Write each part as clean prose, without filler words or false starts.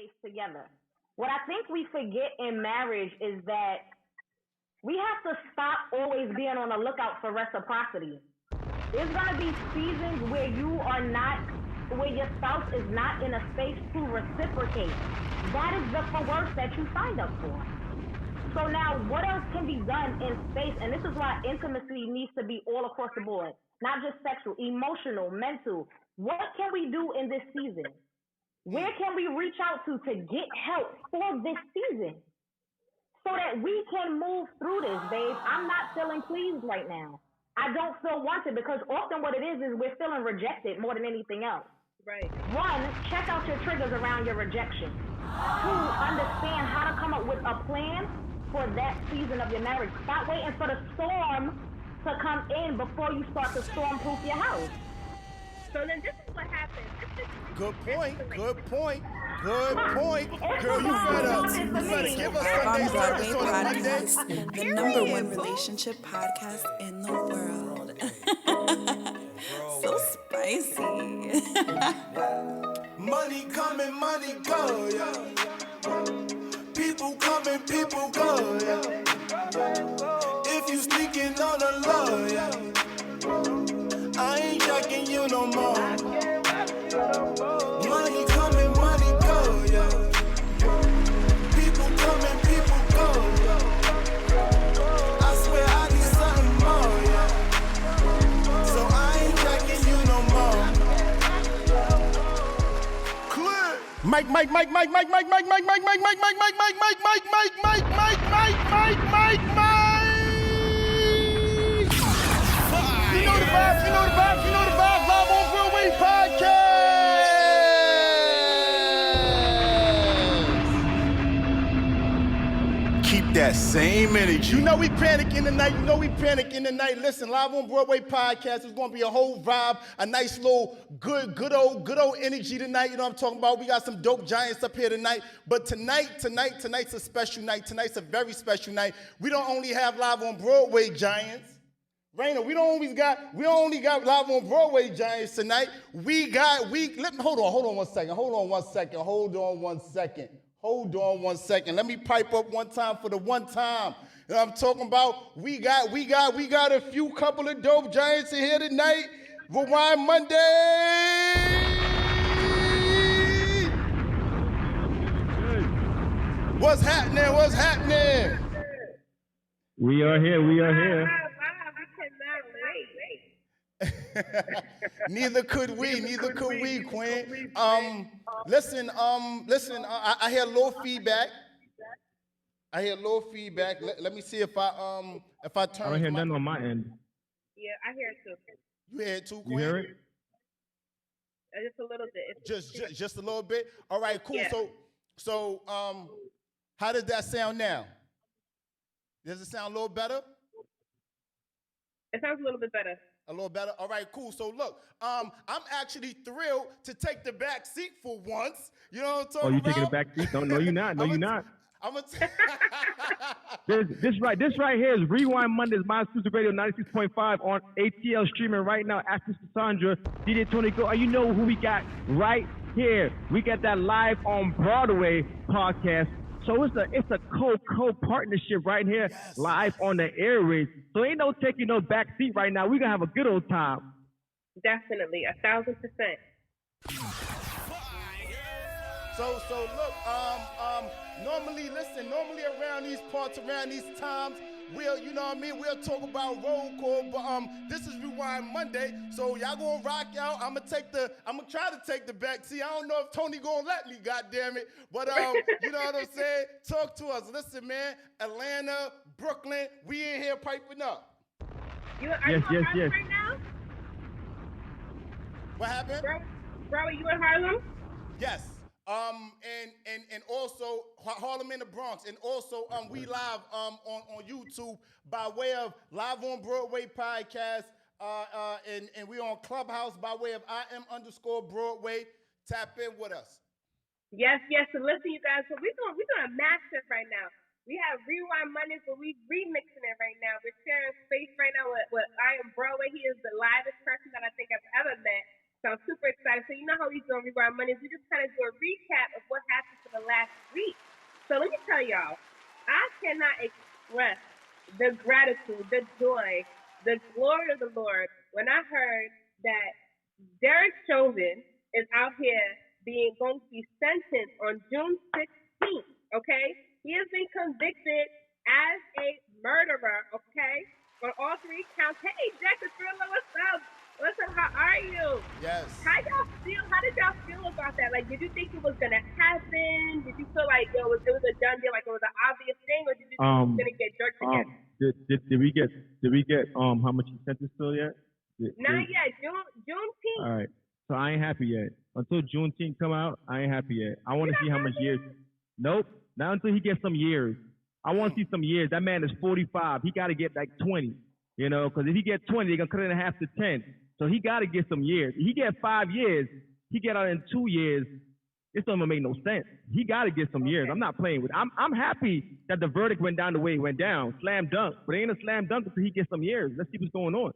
space together. What I think we forget in marriage is that we have to stop always being on the lookout for reciprocity. There's gonna be seasons where where your spouse is not in a space to reciprocate. That is the coerce that you signed up for. So now, what else can be done in space? And this is why intimacy needs to be all across the board, not just sexual, emotional, mental. What can we do in this season? Where can we reach out to get help for this season so that we can move through this, babe? I'm not feeling pleased right now. I don't feel wanted because often what it is we're feeling rejected more than anything else. Right. One, check out your triggers around your rejection. Two, understand how to come up with a plan for that season of your marriage. Stop waiting for the storm to come in before you start to storm-proof your house. So then this is what happens. Good point. Girl, you better give us Sunday service on a Monday. The number one relationship podcast in the world. So spicy. Money coming, money go, yeah. People coming, people go, yeah. If you sneaking on the low, yeah. I ain't checking you no more. Money coming, money go, yeah. People coming, people go, yeah. I swear I need something more, yeah. So I ain't checking you no more. Clear. Mike. You know the vibes, Live on Broadway podcast. Keep that same energy. You know we panicking tonight. Listen, Live on Broadway podcast is gonna be a whole vibe, a nice little good old energy tonight. You know what I'm talking about? We got some dope giants up here tonight. But tonight's a special night. Tonight's a very special night. We don't only have Live on Broadway giants. Raina, we don't only got Live on Broadway giants tonight. Hold on one second. Let me pipe up one time for the one time. You know what I'm talking about? We got a few couple of dope giants in here tonight. Rewind Monday. What's happening? We are here. Neither could we, Quinn. Listen, I hear a little feedback. Let me see if I turn. I don't hear nothing on my end. Yeah, I hear it too. You hear it too, Quinn? You hear it? Just a little bit. Just a little bit. All right, cool. Yeah. So how does that sound now? Does it sound a little better? It sounds a little bit better. A little better. All right, cool. So look, I'm actually thrilled to take the back seat for once. You know what I'm talking about? Oh, you taking the back seat? No, you're not. No, you're not. This right here is Rewind Mondays, My Exclusive Radio 96.5 on ATL streaming right now. After Sandra, DJ Tony Go, and you know who we got right here. We got that Live on Broadway podcast. So it's a co-partnership right here, yes. Live on the airwaves. So ain't no taking no back seat right now. We're gonna have a good old time. Definitely, 1,000%. So look, normally around these parts, around these times, we'll talk about roll call, but this is Rewind Monday, so y'all gonna rock out. I'm gonna try to take the back seat. I don't know if Tony gonna let me, goddamn it, but you know what I'm saying? Talk to us. Listen, man, Atlanta, Brooklyn, we in here piping up. Are you in Harlem right now? What happened? Bro, are you in Harlem? Yes. And also Harlem in the Bronx, and also we live on YouTube by way of Live on Broadway podcast, and we on Clubhouse by way of IM_Broadway. Tap in with us. Yes. So listen, you guys. So we're doing a massive right now. We have Rewind Mondays, but we remixing it right now. We're sharing space right now with IM Broadway. He is the livest person that I think I've ever met. So I'm super excited. So you know how we do on Rewind Mondays. We just kind of do a recap of what happened for the last week. So let me tell y'all, I cannot express the gratitude, the joy, the glory of the Lord when I heard that Derek Chauvin is out here going to be sentenced on June 16th, okay? He has been convicted as a murderer, okay, on all 3 counts. Hey, Jack the Thriller, what's up? Listen, how are you? Yes. How y'all feel? How did y'all feel about that? Like, did you think it was gonna happen? Did you feel like it was a done deal, like it was an obvious thing, or did you think it was gonna get jerked again? Did we get how much he sentenced to yet? Not yet. Juneteenth. All right. So I ain't happy yet. Until Juneteenth come out, I ain't happy yet. I want to see how much years. Nope. Not until he gets some years. I want to see some years. That man is 45. He got to get like 20. You know, because if he gets 20, they're gonna cut it in half to 10. So he got to get some years. If he get 5 years, he get out in 2 years. This don't even make no sense. He got to get some years. I'm not playing with it. I'm happy that the verdict went down the way it went down. Slam dunk. But it ain't a slam dunk until he gets some years. Let's see what's going on.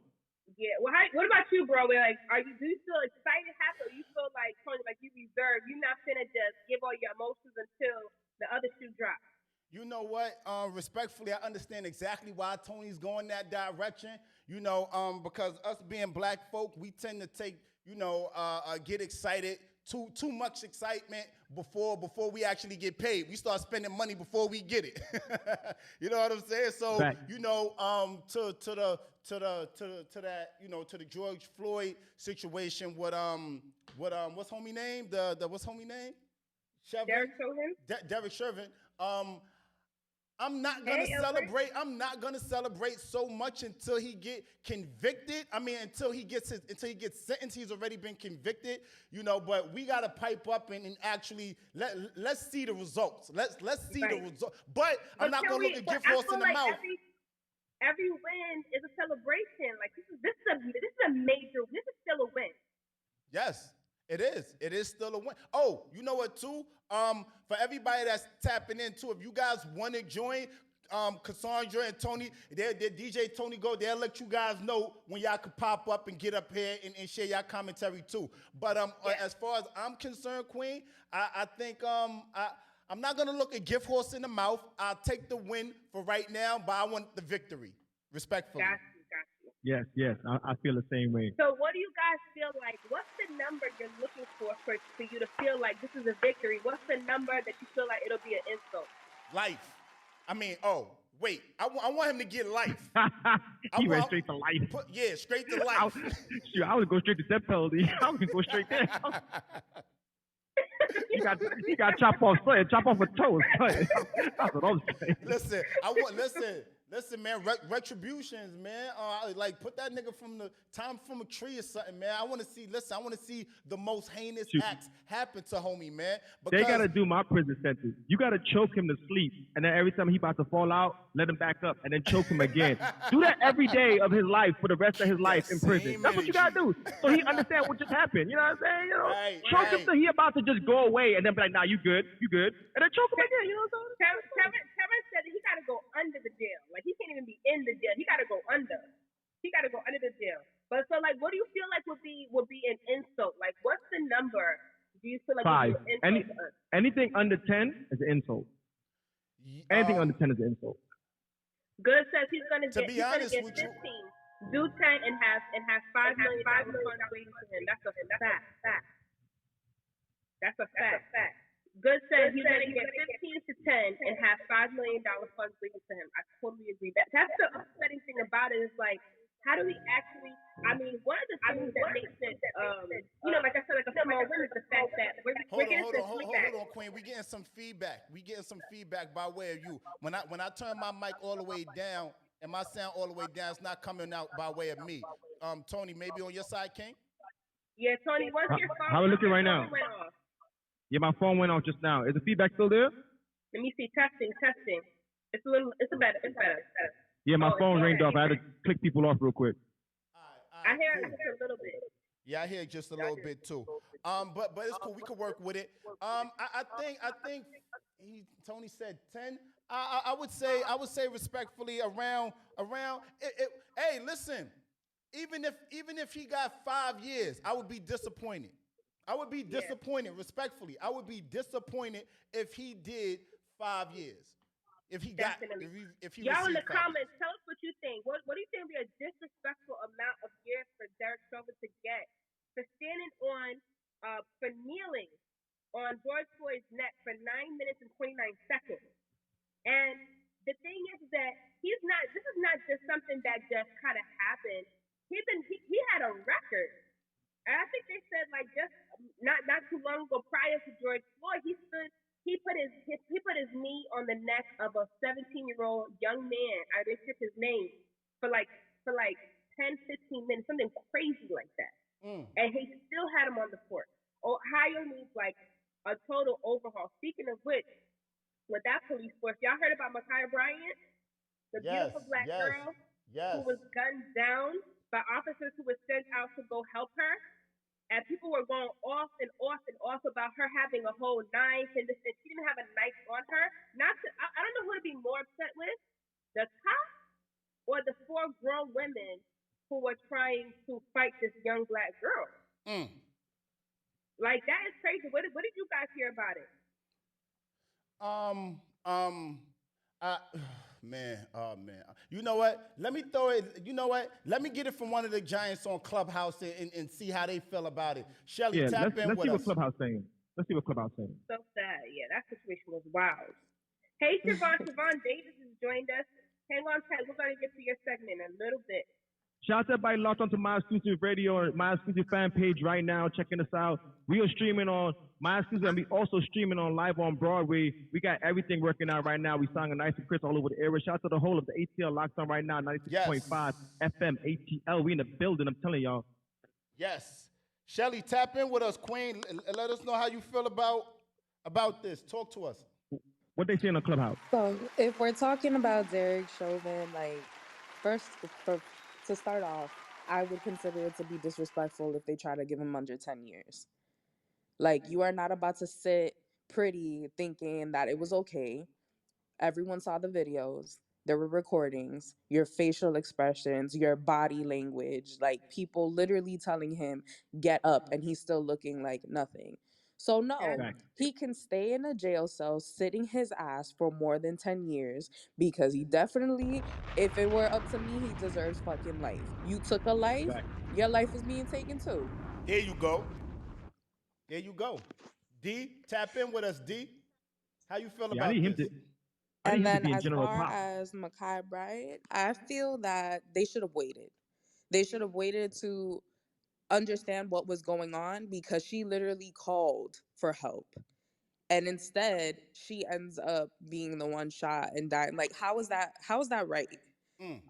Yeah. Well, what about you, bro? Like, do you feel excited, happy, or you feel like Tony, like you reserved? You're not finna just give all your emotions until the other shoe drops. You know what? Respectfully, I understand exactly why Tony's going that direction. You know, because us being black folk, we tend to take, get excited. Too much excitement before we actually get paid. We start spending money before we get it. You know what I'm saying? So right. to the George Floyd situation with what's homie name? What's homie name? Chauvin? Derek Chauvin. Derek Chauvin. I'm not gonna celebrate. I'm not gonna celebrate so much until he get convicted. I mean, until he gets sentenced. He's already been convicted, But we gotta pipe up and actually let's see the results. Let's see the results. But I'm not gonna look a gift horse in the mouth. Every win is a celebration. Like this is a major. This is still a win. Yes. It is. It is still a win. Oh, you know what, too? For everybody that's tapping in, too, if you guys want to join, Cassandra and Tony, their DJ Tony Go, they'll let you guys know when y'all can pop up and get up here and share your commentary, too. But as far as I'm concerned, Queen, I think I'm not going to look a gift horse in the mouth. I'll take the win for right now, but I want the victory, respectfully. Got you. Yes, I feel the same way. So what do you guys feel like? What's the number you're looking for you to feel like this is a victory? What's the number that you feel like it'll be an insult? Life. I mean, wait. I want him to get life. He went straight to life. Straight to life. I would go straight to death penalty. I would go straight there. You got chop off a toe. That's what I'm saying. Listen, man, retributions, man. Like put that nigga from a tree or something, man. I want to see the most heinous acts happen to homie, man. They got to do my prison sentence. You got to choke him to sleep, and then every time he about to fall out, let him back up, and then choke him again. Do that every day of his life for the rest of his life in prison. That's what you got to do, so he understand what just happened. You know what I'm saying? Choke him till he about to just go away, and then be like, nah, you good, and then choke him again. You know what I'm saying? Kevin said that he got to go under the jail. Like, he can't even be in the jail. He got to go under. He got to go under the jail. But so, like, what do you feel like would be an insult? Like, what's the number do you feel like 5. would be an insult to us? Anything under 10 is an insult. Anything under 10 is an insult. Good says he's going to get 15. With Do 10 and have $5 million waiting for him. That's a fact. That's a fact. Good says he's going to get 15 to 10 and have $5 million funds waiting for him. I totally agree. That's the upsetting thing about it is like, how do we actually, I mean, one of the things that makes it, like I said, like a small win is the fact that we're getting some feedback. Hold on, Queen. We're getting some feedback by way of you. When I turn my mic all the way down and my sound all the way down, it's not coming out by way of me. Tony, maybe on your side, King? Yeah, Tony, once your phone how we looking right now? went off. Yeah, my phone went off just now. Is the feedback still there? Let me see. Testing. It's better. Yeah, my phone ringed off. I had to click people off real quick. I hear it just a little bit. Yeah, I hear it just a little bit too. But it's cool. We could work with it. I think Tony said 10. I would say respectfully around. Hey, listen. Even if he got 5 years, I would be disappointed. I would be disappointed, respectfully. I would be disappointed if he did 5 years. If he Definitely. got, if he Y'all in the received 5 comments, tell us what you think. What do you think would be a disrespectful amount of years for Derek Chauvin to get for standing on, for kneeling on George Floyd's neck for 9 minutes and 29 seconds? And the thing is that this is not just something that just kind of happened. He had a record. And I think they said like just not too long ago prior to George Floyd, he put his knee on the neck of a 17-year-old young man. I didn't skip his name for like 10, 15 minutes, something crazy like that. And he still had him on the court. Ohio needs like a total overhaul. Speaking of which, with that police force, y'all heard about Ma'Khia Bryant, the beautiful black girl who was gunned down by officers who were sent out to go help her. And people were going off and off and off about her having a whole knife and this. And she didn't have a knife on her. I don't know who to be more upset with, the cop or the 4 grown women who were trying to fight this young black girl. Like that is crazy. What did you guys hear about it? Man. You know what? Let me throw it. You know what? Let me get it from one of the giants on Clubhouse and see how they feel about it. Shelly, tap in let's with see us. what Clubhouse saying. Let's see what Clubhouse saying. So sad. Yeah, that situation was wild. Hey, Siobhan Davis has joined us. Hang on tight. We're going to get to your segment in a little bit. Shout out to everybody locked onto My Exclusive Radio or My Exclusive fan page right now, checking us out. We are streaming on My Exclusive, and we also streaming on live on Broadway. We got everything working out right now. We sound nice and crisp all over the area. Shout out to the whole of the ATL locked on right now, 96.5 FM ATL. We in the building, I'm telling y'all. Yes. Shelly, tap in with us, Queen. Let us know how you feel about this. Talk to us. What they saying on Clubhouse? So if we're talking about Derek Chauvin, like to start off, I would consider it to be disrespectful if they try to give him under 10 years. Like, you are not about to sit pretty thinking that it was okay. Everyone saw the videos. There were recordings, your facial expressions, your body language, like people literally telling him, get up, and he's still looking like nothing. So no, he can stay in a jail cell sitting his ass for more than 10 years because he definitely, if it were up to me, he deserves fucking life. You took a life, your life is being taken too. Here you go. D, tap in with us, D. How you feel about this? And then as far as Ma'Khia Bryant, I feel that they should have waited. They should have waited to understand what was going on because she literally called for help. And instead, she ends up being the one shot and dying. Like, how is that right?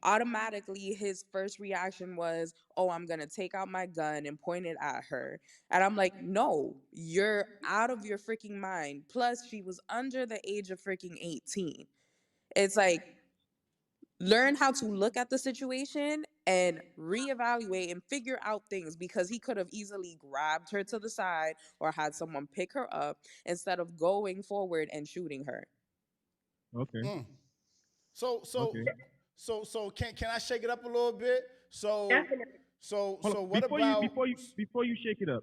Automatically, his first reaction was, oh, I'm going to take out my gun and point it at her. And I'm like, no, you're out of your freaking mind. Plus, she was under the age of freaking 18. It's like, learn how to look at the situation and reevaluate and figure out things because he could have easily grabbed her to the side or had someone pick her up instead of going forward and shooting her. Okay. So can I shake it up a little bit? So what about before you shake it up,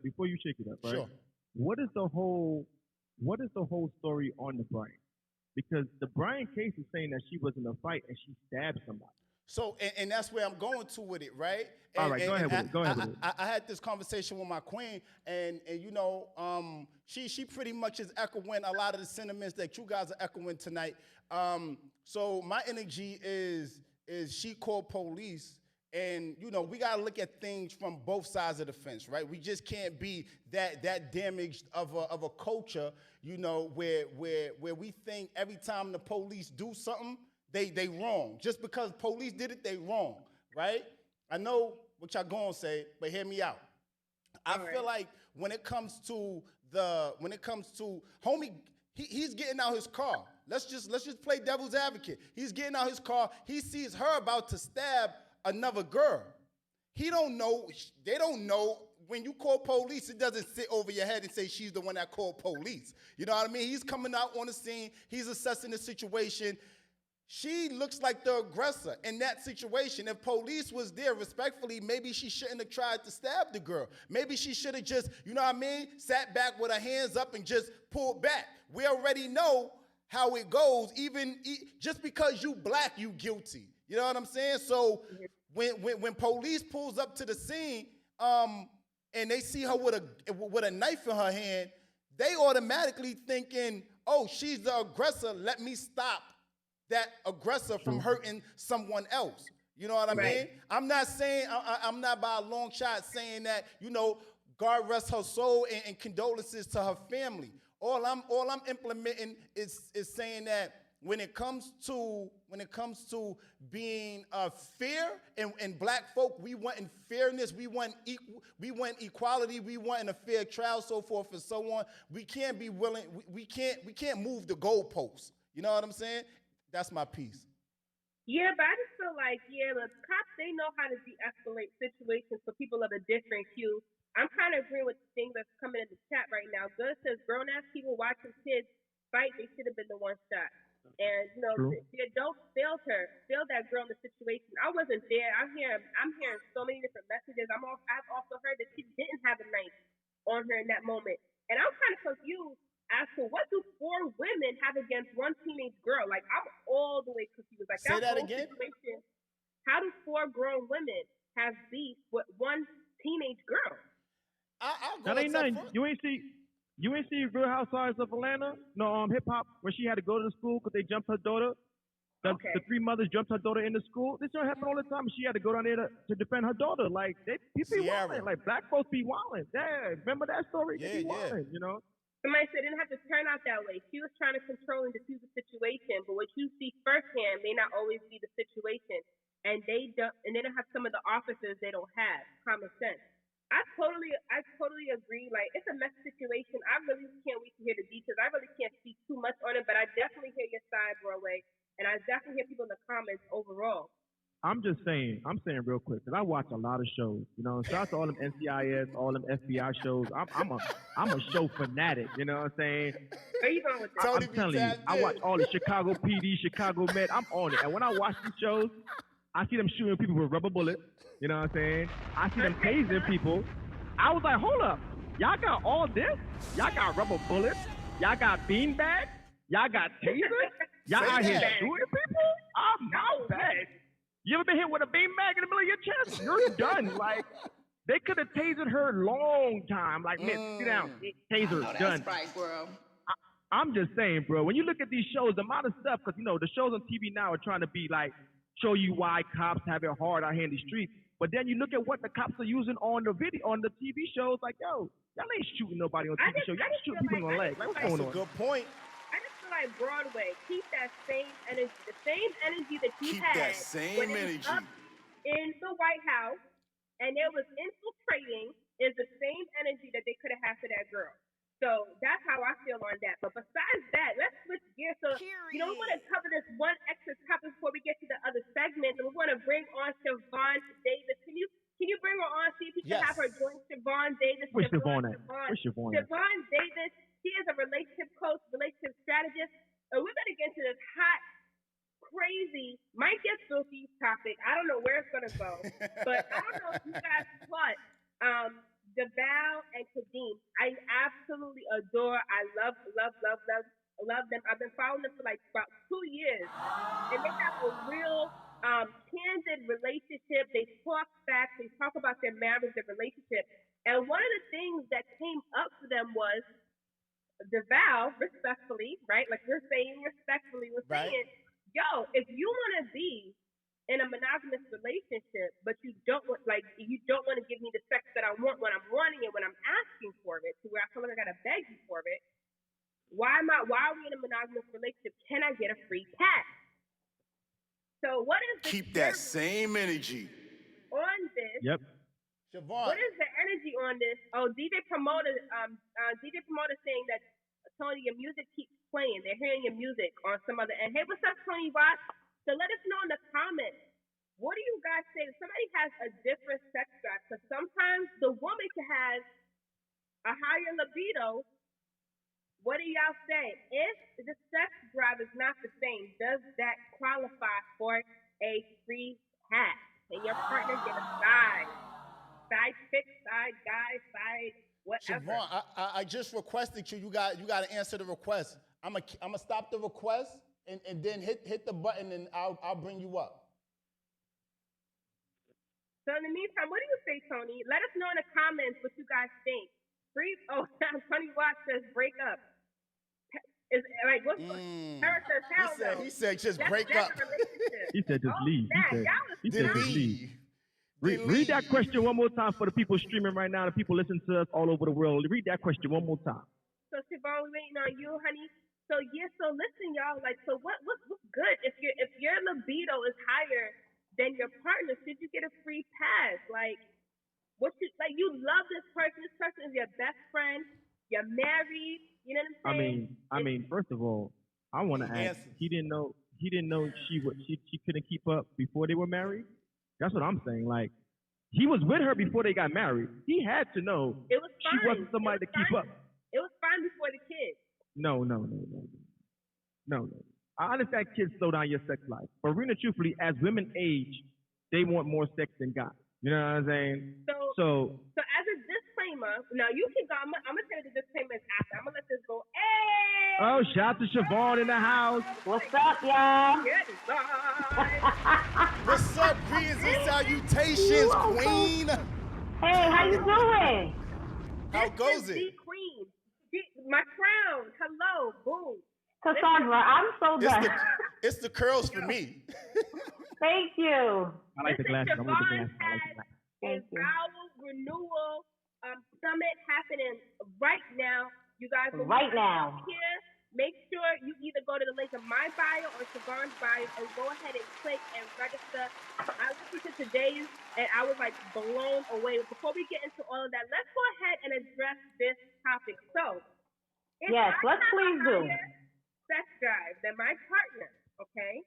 right? Sure. What is the whole story on the Bryant? Because the Bryant case is saying that she was in a fight and she stabbed somebody. So, and that's where I'm going to with it, right? All right, go ahead with it. I had this conversation with my queen, and you know, she pretty much is echoing a lot of the sentiments that you guys are echoing tonight. So my energy is she called police. And, you know, we got to look at things from both sides of the fence, right? We just can't be that damaged of a culture, you know, where we think every time the police do something, they wrong. Just because police did it, they wrong, right? I know what y'all gonna say, but hear me out. I feel like when it comes to homie, he's getting out his car. Let's just play devil's advocate. He's getting out his car. He sees her about to stab another girl. He don't know. They don't know. When you call police, it doesn't sit over your head and say she's the one that called police. You know what I mean? He's coming out on the scene. He's assessing the situation. she looks like the aggressor in that situation. If police was there, respectfully, maybe she shouldn't have tried to stab the girl. Maybe she should have just, you know what I mean, sat back with her hands up and just pulled back. We already know how it goes. Just because you black, you guilty. You know what I'm saying? So when police pulls up to the scene, and they see her with a knife in her hand, they automatically thinking, oh, she's the aggressor. Let me stop that aggressor from hurting someone else. You know what I mean? I'm not saying, I'm not by a long shot saying that, you know, God rest her soul and condolences to her family. All I'm implementing is saying that when it comes to being fair and black folk, we want fairness, we want equality, we want a fair trial, so forth and so on. We can't be willing, we can't move the goalposts. You know what I'm saying? That's my piece. Yeah, but I just feel like, the cops, they know how to de-escalate situations for people of a different hue. I'm kind of agreeing with the thing that's coming in the chat right now. Good says, grown-ass people watching kids fight, they should have been the one shot. And, you know, the adults failed that girl in the situation. I wasn't there. I'm hearing so many different messages. I've also heard that she didn't have a knife on her in that moment. And I'm kind of confused as to what do 4 women have against one teenage girl? Like, I'm all the way confused. Like, say that again? Situation, how do 4 grown women have beef with one teenage girl? That ain't nothing. You ain't see Real Housewives of Atlanta? No, hip hop, where she had to go to the school because they jumped her daughter. The 3 mothers jumped her daughter in the school. This don't happen all the time. She had to go down there to defend her daughter. Like, people be wilding. Like, black folks be wilding. Yeah, remember that story? They be wilding, you know? Somebody said it didn't have to turn out that way. She was trying to control and diffuse the situation, but what you see firsthand may not always be the situation. And they don't have some of the officers they don't have. Common sense. I totally agree. Like, it's a messy situation. I really can't wait to hear the details. I really can't speak too much on it, but I definitely hear your side, Broadway, and I definitely hear people in the comments overall. I'm saying real quick, because I watch a lot of shows, you know. Shout out to all them NCIS, all them FBI shows. I'm a show fanatic, you know what I'm saying? Where you going with this? I'm telling you, I watch all the Chicago PD, Chicago Med. I'm on it. And when I watch these shows, I see them shooting people with rubber bullets. You know what I'm saying? I see them tasing people. I was like, hold up. Y'all got all this? Y'all got rubber bullets? Y'all got beanbags? Y'all got tasers? Y'all out here shooting people? I'm not bad. You ever been hit with a beanbag in the middle of your chest? You're done. Like, they could have tasered her long time. Like, man, sit down. Taser, done. That's right, bro. I'm just saying, bro, when you look at these shows, the amount of stuff, because, you know, the shows on TV now are trying to be like, show you why cops have it hard out here in the streets. But then you look at what the cops are using on the TV shows, like, yo, y'all ain't shooting nobody on TV shows. Y'all shooting people in the leg. Like, what's going on? That's a good point. I just feel like Broadway, keep that same energy, the same energy that you keep had that same when it was up in the White House and it was infiltrating is the same energy that they could have had for that girl. So that's how I feel on that. But besides that, let's switch gears. So, you know, we want to cover this one extra topic before we get to the other segment. And we want to bring on Siobhan Davis. Can you bring her on, see if you can have her join Siobhan Davis? Where's Siobhan at? Siobhan Davis, she is a relationship coach, relationship strategist. And we're going to get into this hot, crazy, might get filthy topic. I don't know where it's going to go. But I don't know if you guys caught Devale and Khadeen. I absolutely adore. I love them. I've been following them for like about 2 years, and they have a real candid relationship. They talk facts. They talk about their marriage, their relationship. And one of the things that came up for them was Devale, respectfully, right? Like we're saying respectfully, we're saying, yo, if you want to be in a monogamous relationship, but you don't want to give me the sex that I want when I'm wanting it, when I'm asking for it, to where I feel like I gotta beg you for it. Why are we in a monogamous relationship? Can I get a free pass? So what is keep that same energy on this? Yep. Siobhan. What is the energy on this? Oh, DJ Promoter saying that Tony, your music keeps playing. They're hearing your music on some other end. Hey, what's up, Tony Watts? So let us know in the comments, what do you guys say? If somebody has a different sex drive, because sometimes the woman can have a higher libido. What do y'all say? If the sex drive is not the same, saying, does that qualify for a free pass? And your partner get a side chick, side guy, side whatever. Siobhan, I just requested you. You got to answer the request. I'm gonna stop the request and then hit the button and I'll bring you up. So in the meantime, what do you say, Tony? Let us know in the comments what you guys think. Tony Watts says break up. Is like what's He said just break up. He said just leave. He said just leave. Read that question one more time for the people streaming right now, the people listening to us all over the world. Read that question one more time. So Siobhan, we're waiting on you, honey. So listen, y'all. Like, so what's good if your libido is higher than your partner? Should you get a free pass? Like, you love this person. This person is your best friend. You're married. You know what I'm saying? I mean, first of all, I want to ask. He didn't know she couldn't keep up before they were married. That's what I'm saying. Like, he was with her before they got married. He had to know she wasn't somebody to keep up. It was fine before the kids. No. I understand kids slow down your sex life, but really, truthfully, as women age, they want more sex than guys. You know what I'm saying? So as a disclaimer, now you can go. I'm gonna tell you the disclaimers after. I'm gonna let this go. Hey! Oh, shout out to Siobhan in the house. What's up, y'all? What's up, greetings and salutations, queen? Hey, how you doing? How goes it? Queen. My crown. Hello. Boom. Cassandra, I'm so done. It's the curls for me. Thank you. I like the glasses. I like the glasses. A vowel renewal summit happening right now. You guys will here. Make sure you either go to the link in my bio or Siobhan's bio and go ahead and click and register. I listened to today's and I was like blown away. Before we get into all of that, let's go ahead and address this topic. So, yes, let's please do. Sex drive than my partner, okay?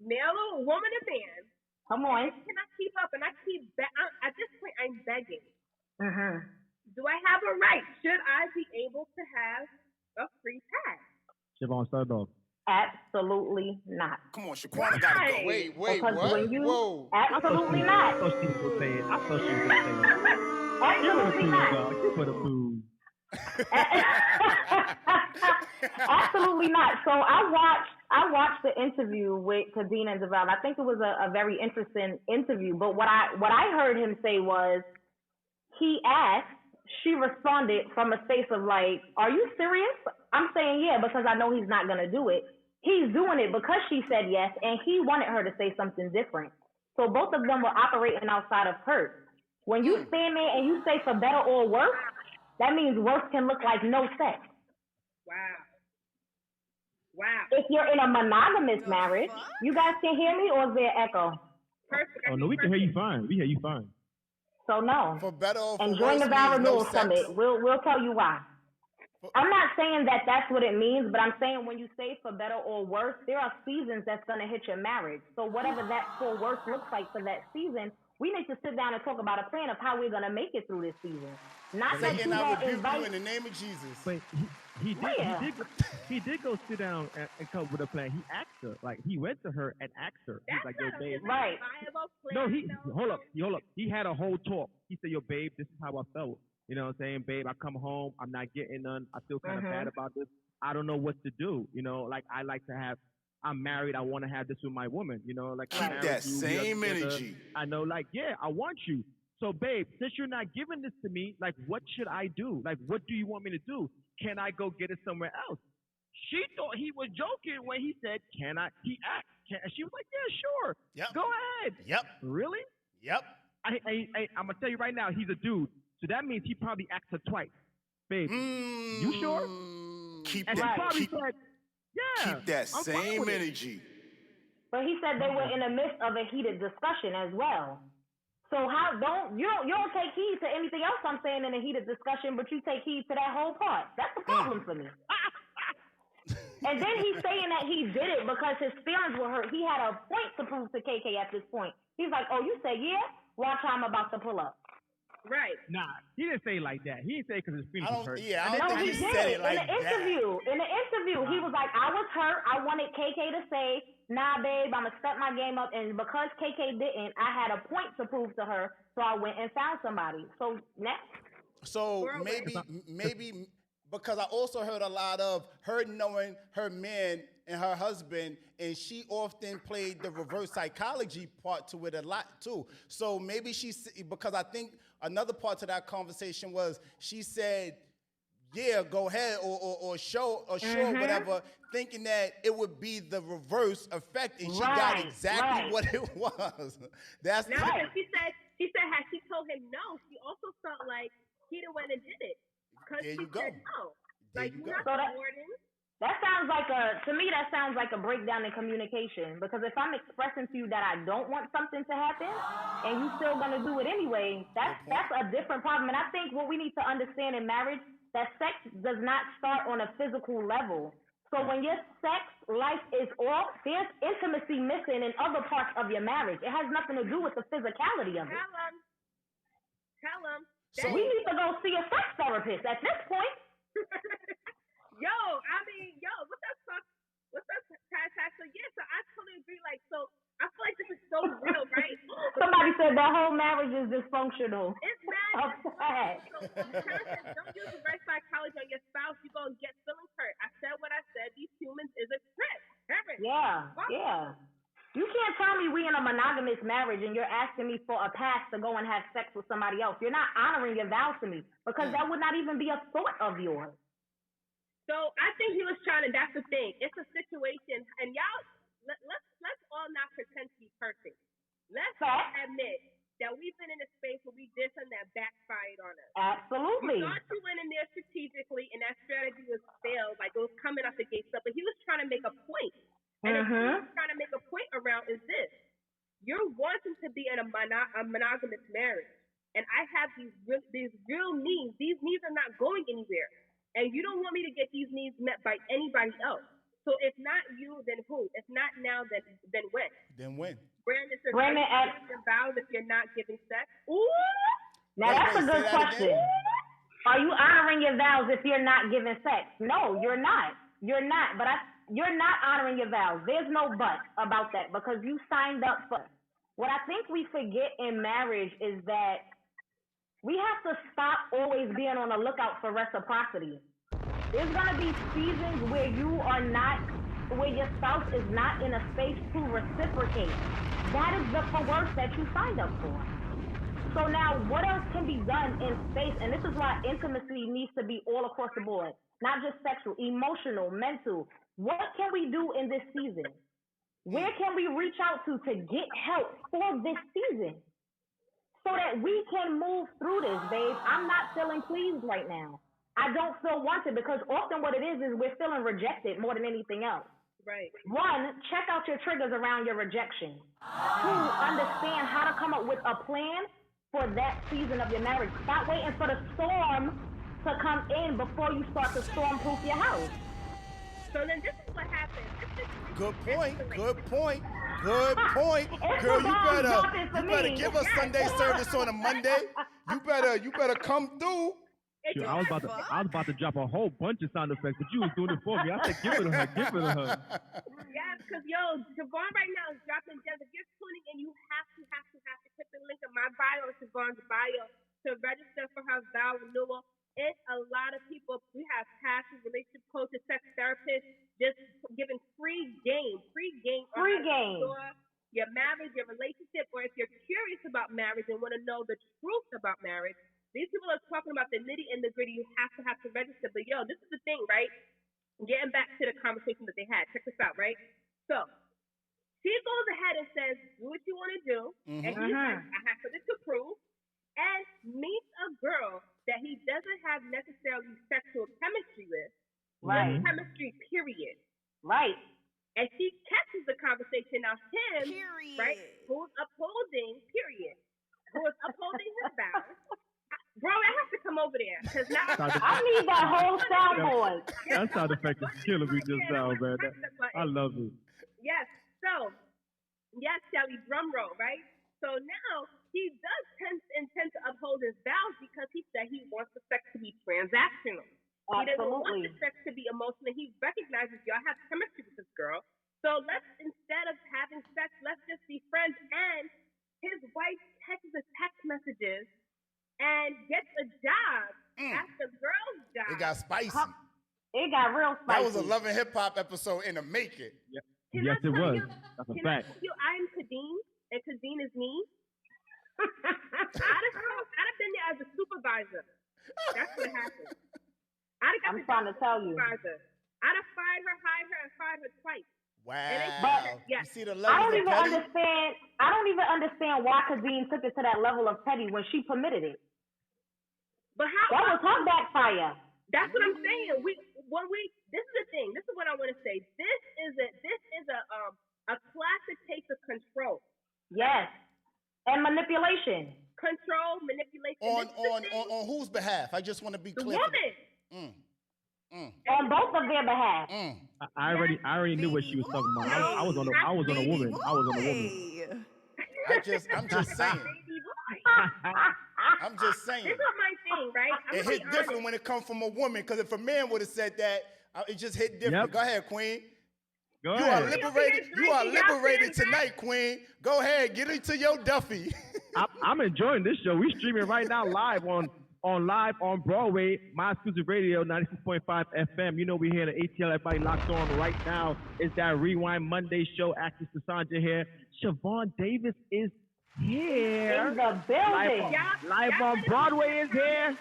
Male or woman or man. Come on. Can I keep up? And at this point, I'm begging. Mm-hmm. Do I have a right? Should I be able to have a free pass? Siobhan, start off. Absolutely not. Come on, Shaquana gotta go. Wait, because what? Whoa. Absolutely not. I thought she was going to say it. Absolutely not. Give her the food. Absolutely not. So I watched the interview with Khadeen and Devale. I think it was a very interesting interview. But what I heard him say was, he asked, she responded from a space of like, are you serious? I'm saying yeah, because I know he's not gonna do it. He's doing it because she said yes, and he wanted her to say something different. So both of them were operating outside of her. When you stand there and you say for better or worse, that means worse can look like no sex. Wow. If you're in a monogamous marriage, you guys can hear me, or is there echo? Perfect. Oh no, we can hear you fine. We hear you fine. So no. For better or for and join worse the Vow Renewal no Summit. We'll tell you why. I'm not saying that that's what it means, but I'm saying when you say for better or worse, there are seasons that's going to hit your marriage. So whatever that for worse looks like for that season, we need to sit down and talk about a plan of how we're going to make it through this season. Not that you rebuke you in the name of Jesus. But he did go sit down and come with a plan. He asked her, like he went to her and asked her. He's like, yo, babe. Right. No, hold up. He had a whole talk. He said, yo, babe, this is how I felt. You know what I'm saying, babe? I come home, I'm not getting none. I feel kind of bad about this. I don't know what to do. You know, like I like to have. I'm married. I want to have this with my woman. You know, like keep that same energy. I know, like, yeah, I want you. So, babe, since you're not giving this to me, like, what should I do? Like, what do you want me to do? Can I go get it somewhere else? She thought he was joking when he said, can I? He asked. She was like, yeah, sure. Yep. Go ahead. Yep. Really? Yep. I'm going to tell you right now, he's a dude. So that means he probably asked her twice. Babe, you sure? Keep that same energy. But he said they were in the midst of a heated discussion as well. So you don't take heed to anything else I'm saying in a heated discussion, but you take heed to that whole part. That's the problem for me. And then he's saying that he did it because his feelings were hurt. He had a point to prove to KK at this point. He's like, oh, you said yeah? Watch how I'm about to pull up. Right. Nah, he didn't say it like that. He didn't say it because his feelings was hurt. Yeah, I don't think he did. said it like in the interview, he was like, I was hurt. I wanted KK to say, nah, babe, I'm going to step my game up. And because KK didn't, I had a point to prove to her. So I went and found somebody. So next. So maybe because I also heard a lot of her knowing her man and her husband, and she often played the reverse psychology part to it a lot too. So maybe because I think another part to that conversation was she said, yeah, go ahead or show whatever, thinking that it would be the reverse effect, and she got exactly what it was. That's right. She said had she told him no, she also felt like he went and did it. There you go. Said no. Like, you're not supporting. That sounds like a breakdown in communication, because if I'm expressing to you that I don't want something to happen and you still gonna do it anyway, that's a different problem. And I think what we need to understand in marriage, that sex does not start on a physical level. So when your sex life is off, there's intimacy missing in other parts of your marriage. It has nothing to do with the physicality of it. Tell them. So we need to go see a sex therapist at this point. What's up, Taz? So yeah, so I totally agree. Like, so I feel like this is so real, right? Somebody said that whole marriage is dysfunctional. It's mad. So don't use reverse psychology on your spouse. You're gonna get feelings hurt. I said what I said. These humans is a trip. Yeah. You can't tell me we in a monogamous marriage and you're asking me for a pass to go and have sex with somebody else. You're not honoring your vows to me, because that would not even be a thought of yours. So I think he was trying to. That's the thing. It's a situation, and y'all, let's all not pretend to be perfect. Let's all admit that we've been in a space where we did something that backfired on us. Absolutely. We thought you went in there strategically, and that strategy was failed. Like, it was coming out the gates up, but he was trying to make a point. And what he's trying to make a point around is this: you're wanting to be in a monogamous marriage, and I have these real needs. These needs are not going anywhere, and you don't want me to get these needs met by anybody else. So if not you, then who? If not now, then when? Then when? Brandon, your vows if you're not giving sex. Ooh. Now that's a good question. Are you honoring your vows if you're not giving sex? No, you're not. You're not. But you're not honoring your vows. There's no but about that, because you signed up for it. What I think we forget in marriage is that we have to stop always being on the lookout for reciprocity. There's going to be seasons where where your spouse is not in a space to reciprocate. That is the coerce that you signed up for. So now what else can be done in space? And this is why intimacy needs to be all across the board, not just sexual, emotional, mental. What can we do in this season? Where can we reach out to get help for this season so that we can move through this, babe? I'm not feeling pleased right now. I don't feel wanted, because often what it is we're feeling rejected more than anything else. Right. 1, check out your triggers around your rejection. 2, understand how to come up with a plan for that season of your marriage. Stop waiting for the storm to come in before you start to storm-proof your house. So then this is what happens. Good point. Girl, you better give us Sunday service on a Monday. You better come through. Sure, I was about to drop a whole bunch of sound effects, but you was doing it for me. I said, give it to her. Yes, because Siobhan right now is dropping gems. If you're tuning in, you have to click the link in my bio or Siobhan's bio to register for her vow renewal. It's a lot of people. We have pastors, relationship coaches, sex therapists, just giving free game your marriage, your relationship, or if you're curious about marriage and want to know the truth about marriage. These people are talking about the nitty and the gritty. You have to register. But this is the thing, right? Getting back to the conversation that they had. Check this out, right? So she goes ahead and says, do what you want to do. And he's like, I have something to prove. And meets a girl that he doesn't have necessarily sexual chemistry with. Right. Chemistry, period. Right. And she catches the conversation. Now him, right, who's upholding his vows. Bro, I have to come over there, because now I need that whole soundboard. That sound effect is killing me just now, man. I love it. Yes. So, yes, Shelly, drum roll, right? So now he does intend to uphold his vows because he said he wants the sex to be transactional. He doesn't want the sex to be emotional. He recognizes y'all have chemistry with this girl. So let's, instead of having sex, let's just be friends. And his wife catches the text messages and gets a job at the girl's job. It got spicy. It got real spicy. That was a Love and Hip Hop episode in the making. Yeah. Yes, it was. That's a fact. I'm Khadeen, and Khadeen is me. I'd have been there as a supervisor. That's what happened. I'm trying to tell you. I'd have fired her twice. Wow. Yes. You see the level I don't of even petty? understand why Khadeen took it to that level of petty when she permitted it. But how? That was her backfire. That's what I'm saying. This is the thing. This is what I want to say. This is a classic case of control. Yes. And manipulation. Control, manipulation. On whose behalf? I just want to be clear. The woman. On both of their behalf. I already knew what she was talking about. I was on a woman. I'm just saying. I'm just saying. This is my thing, right? It hit different when it comes from a woman, because if a man would have said that, it just hit different. Yep. Go ahead, Queen. Go ahead. You are liberated tonight, Queen. Go ahead, get into your Duffy. I'm enjoying this show. We streaming right now live on Broadway, my exclusive radio, 96.5 FM. You know we here at ATL. Everybody locked on right now. It's that Rewind Monday show. Actress Cassandra here. Siobhan Davis is here. In the building. Live on Broadway is here.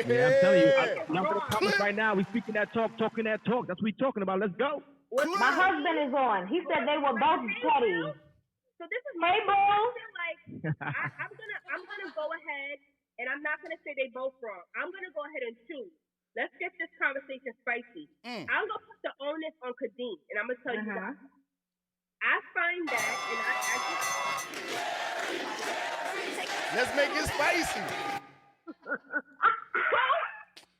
Yeah, I'm telling you. I'm going to comment right now. We speaking that talk, talking that talk. That's what we talking about. Let's go. My husband is on. He said they were both petty. So this is hey, bro. I'm gonna go ahead, and I'm not gonna say they both wrong. I'm gonna go ahead and choose. Let's get this conversation spicy. I'm gonna put the onus on Khadeen, and I'm gonna tell you why. I find that, and I just let's make it spicy.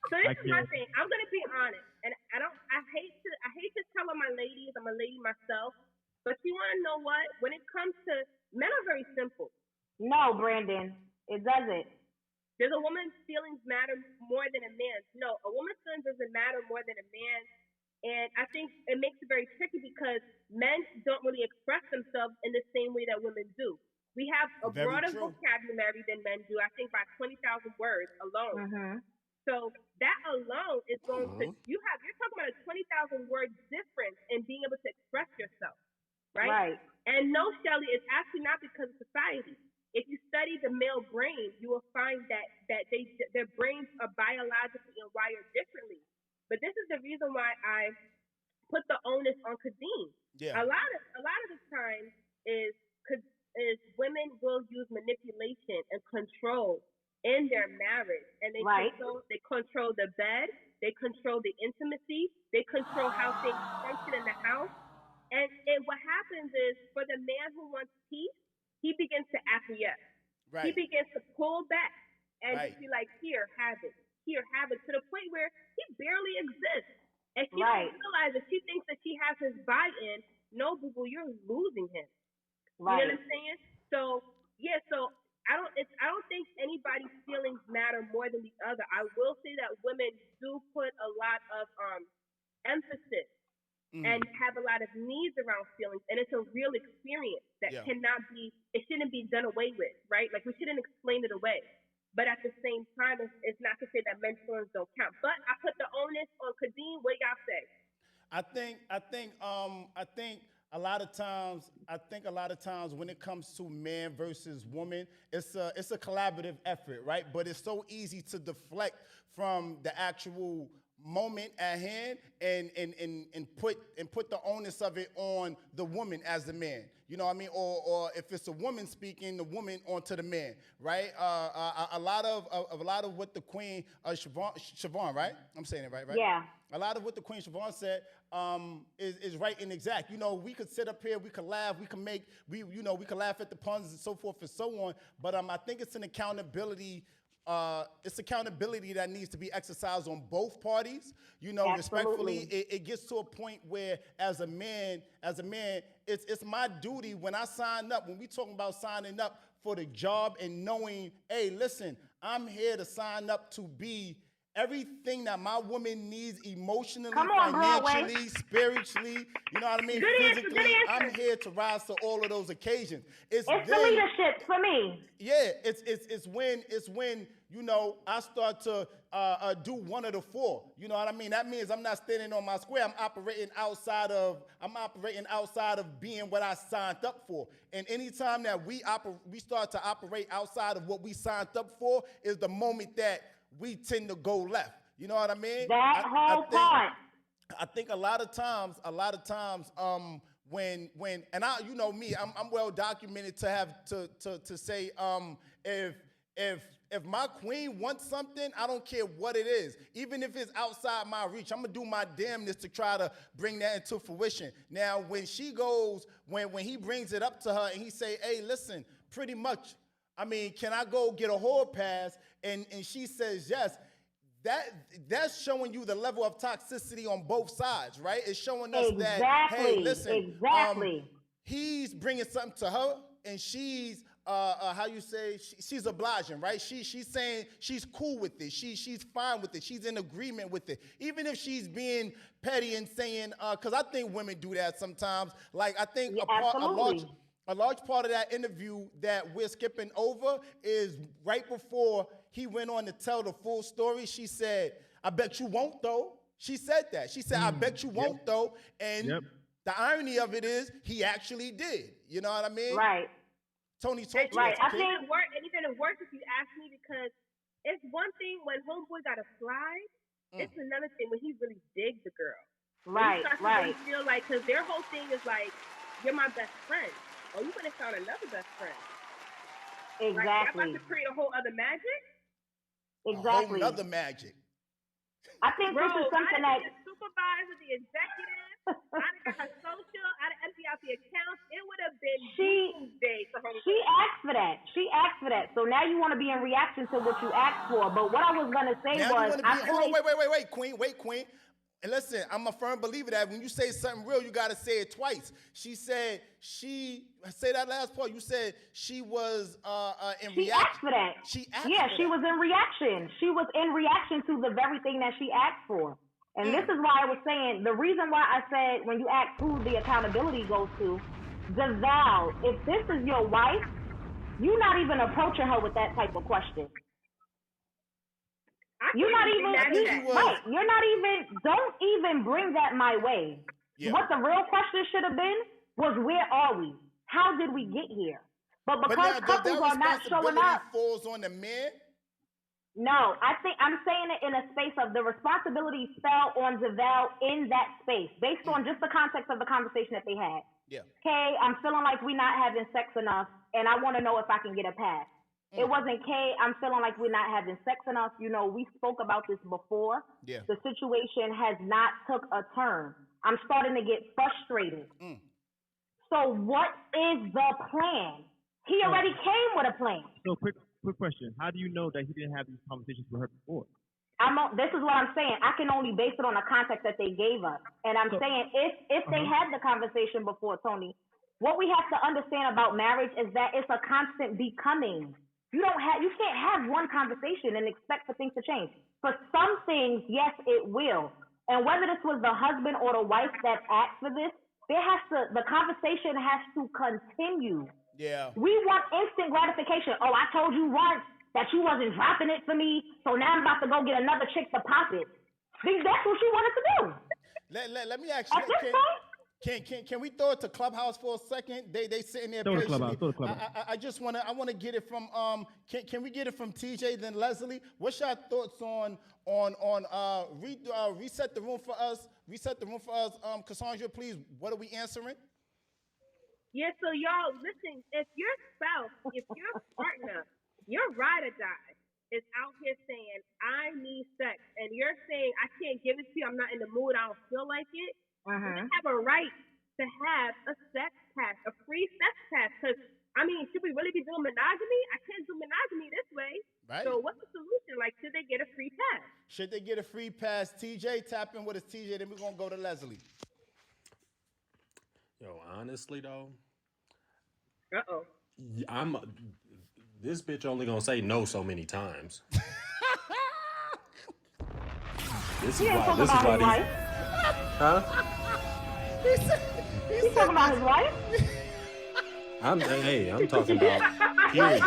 So this is my thing. I'm gonna be honest, and I hate to tell my ladies. I'm a lady myself, but you want to know what? When it comes to men, are very simple. No, Brandon, it doesn't. Does a woman's feelings matter more than a man's? No, a woman's feelings doesn't matter more than a man's, and I think it makes it very tricky because men don't really express themselves in the same way that women do. We have a broader vocabulary than men do. I think by 20,000 words alone. So that alone is going to you're talking about a 20,000 word difference in being able to express yourself, right? And no, Shelly, it's actually not because of society. If you study the male brain, you will find that their brains are biologically and wired differently. But this is the reason why I put the onus on Khadeen. Yeah. A lot of the time is women will use manipulation and control in their marriage, and they control the bed, they control the intimacy, they control how things function in the house, and what happens is for the man who wants peace, he begins to acquiesce. He begins to pull back and just be like, here, have it, to the point where he barely exists, and she doesn't realize that she thinks that she has his buy-in. No, boo-boo, you're losing him. You know what I'm saying? So I don't think anybody's feelings matter more than the other. I will say that women do put a lot of emphasis and have a lot of needs around feelings, and it's a real experience that it shouldn't be done away with, right? Like, we shouldn't explain it away. But at the same time, it's not to say that men's feelings don't count. But I put the onus on Khadeen. What do y'all say? I think a lot of times when it comes to man versus woman, it's a collaborative effort, right? But it's so easy to deflect from the actual moment at hand and put the onus of it on the woman as the man. You know what I mean? Or if it's a woman speaking, the woman onto the man, right? A lot of what the Queen Siobhan, right? I'm saying it right? Yeah. A lot of what the Queen Siobhan said is right and exact. You know, we could sit up here, we could laugh, we could laugh at the puns and so forth and so on. But I think it's an accountability. It's accountability that needs to be exercised on both parties. You know, respectfully, it gets to a point where, as a man, it's my duty when I sign up. When we talking about signing up for the job and knowing, hey, listen, I'm here to sign up to be everything that my woman needs emotionally, financially, spiritually, you know what I mean, physically. I'm here to rise to all of those occasions. It's the leadership for me. Yeah, it's when you know I start to do one of the four. You know what I mean? That means I'm not standing on my square. I'm operating outside of being what I signed up for. And anytime that we start to operate outside of what we signed up for is the moment that we tend to go left. You know what I mean? Part. I think a lot of times, when and I, you know me, I'm well documented to have to say, if my queen wants something, I don't care what it is, even if it's outside my reach, I'm gonna do my damnness to try to bring that into fruition. Now, when she goes, when he brings it up to her and he say, hey, listen, pretty much, I mean, can I go get a hall pass? And she says yes. That's showing you the level of toxicity on both sides, right? It's showing us that, hey, listen, he's bringing something to her, and she's she's obliging, right? She's saying she's cool with it. She's fine with it. She's in agreement with it, even if she's being petty and saying, because I think women do that sometimes. Like I think a large part of that interview that we're skipping over is right before he went on to tell the full story. She said, I bet you won't, though. She said that. She said, I bet you won't, though. And the irony of it is he actually did. You know what I mean? Right. Tony, talk to us. I think it's even worse if you ask me, because it's one thing when homeboy got a slide. It's another thing when he really digs the girl. Right, right. Really feel like, because their whole thing is like, you're my best friend. Oh, you would have found another best friend. Exactly. Like, I'm about to create a whole other magic. Exactly. A whole other magic. I think this is something that the supervisor, the executive, I'd have got her social, I'd have emptied out the accounts. It would have been Tuesday for her. She asked for that. So now you want to be in reaction to what you asked for. But what I was gonna say hold on, wait, Queen. And listen, I'm a firm believer that when you say something real, you got to say it twice. She said, say that last part. You said she was in reaction. She asked for that. She was in reaction. She was in reaction to the very thing that she asked for. And this is why I was saying, the reason why I said when you asked who the accountability goes to, Devale, if this is your wife, you're not even approaching her with that type of question. Don't even bring that my way. Yeah. What the real question should have been was, where are we? How did we get here? But because couples are not showing up, falls on the man. No, I think I'm saying it in a space of the responsibility fell on Devale in that space, based on just the context of the conversation that they had. Yeah. Okay, I'm feeling like we're not having sex enough, and I want to know if I can get a pass. It wasn't, Kay, I'm feeling like we're not having sex enough. You know, we spoke about this before. Yeah. The situation has not took a turn. I'm starting to get frustrated. So what is the plan? He already came with a plan. So quick question. How do you know that he didn't have these conversations with her before? This is what I'm saying. I can only base it on the context that they gave us. And I'm saying if they had the conversation before, Tony, what we have to understand about marriage is that it's a constant becoming. You can't have one conversation and expect for things to change. For some things, yes, it will. And whether this was the husband or the wife that asked for this, the conversation has to continue. Yeah. We want instant gratification. Oh, I told you once that you wasn't dropping it for me, so now I'm about to go get another chick to pop it. That's what you wanted to do. Let me ask you. At this point, Can we throw it to Clubhouse for a second? They sitting there patiently. I just wanna get it from can we get it from TJ then Leslie? What's your thoughts on reset the room for us? Cassandra, please. What are we answering? Yeah, so y'all listen, if your spouse, if your partner, your ride or die is out here saying, I need sex, and you're saying, I can't give it to you, I'm not in the mood, I don't feel like it, you have a right to have a sex pass, a free sex pass. Because, I mean, should we really be doing monogamy? I can't do monogamy this way. Right. So what's the solution? Like, should they get a free pass? Should they get a free pass? TJ, tap in with us, TJ, then we're going to go to Leslie. Yo, honestly, though, This bitch only gonna say no so many times. This is why these... Huh? He's talking about his wife? I'm talking about period.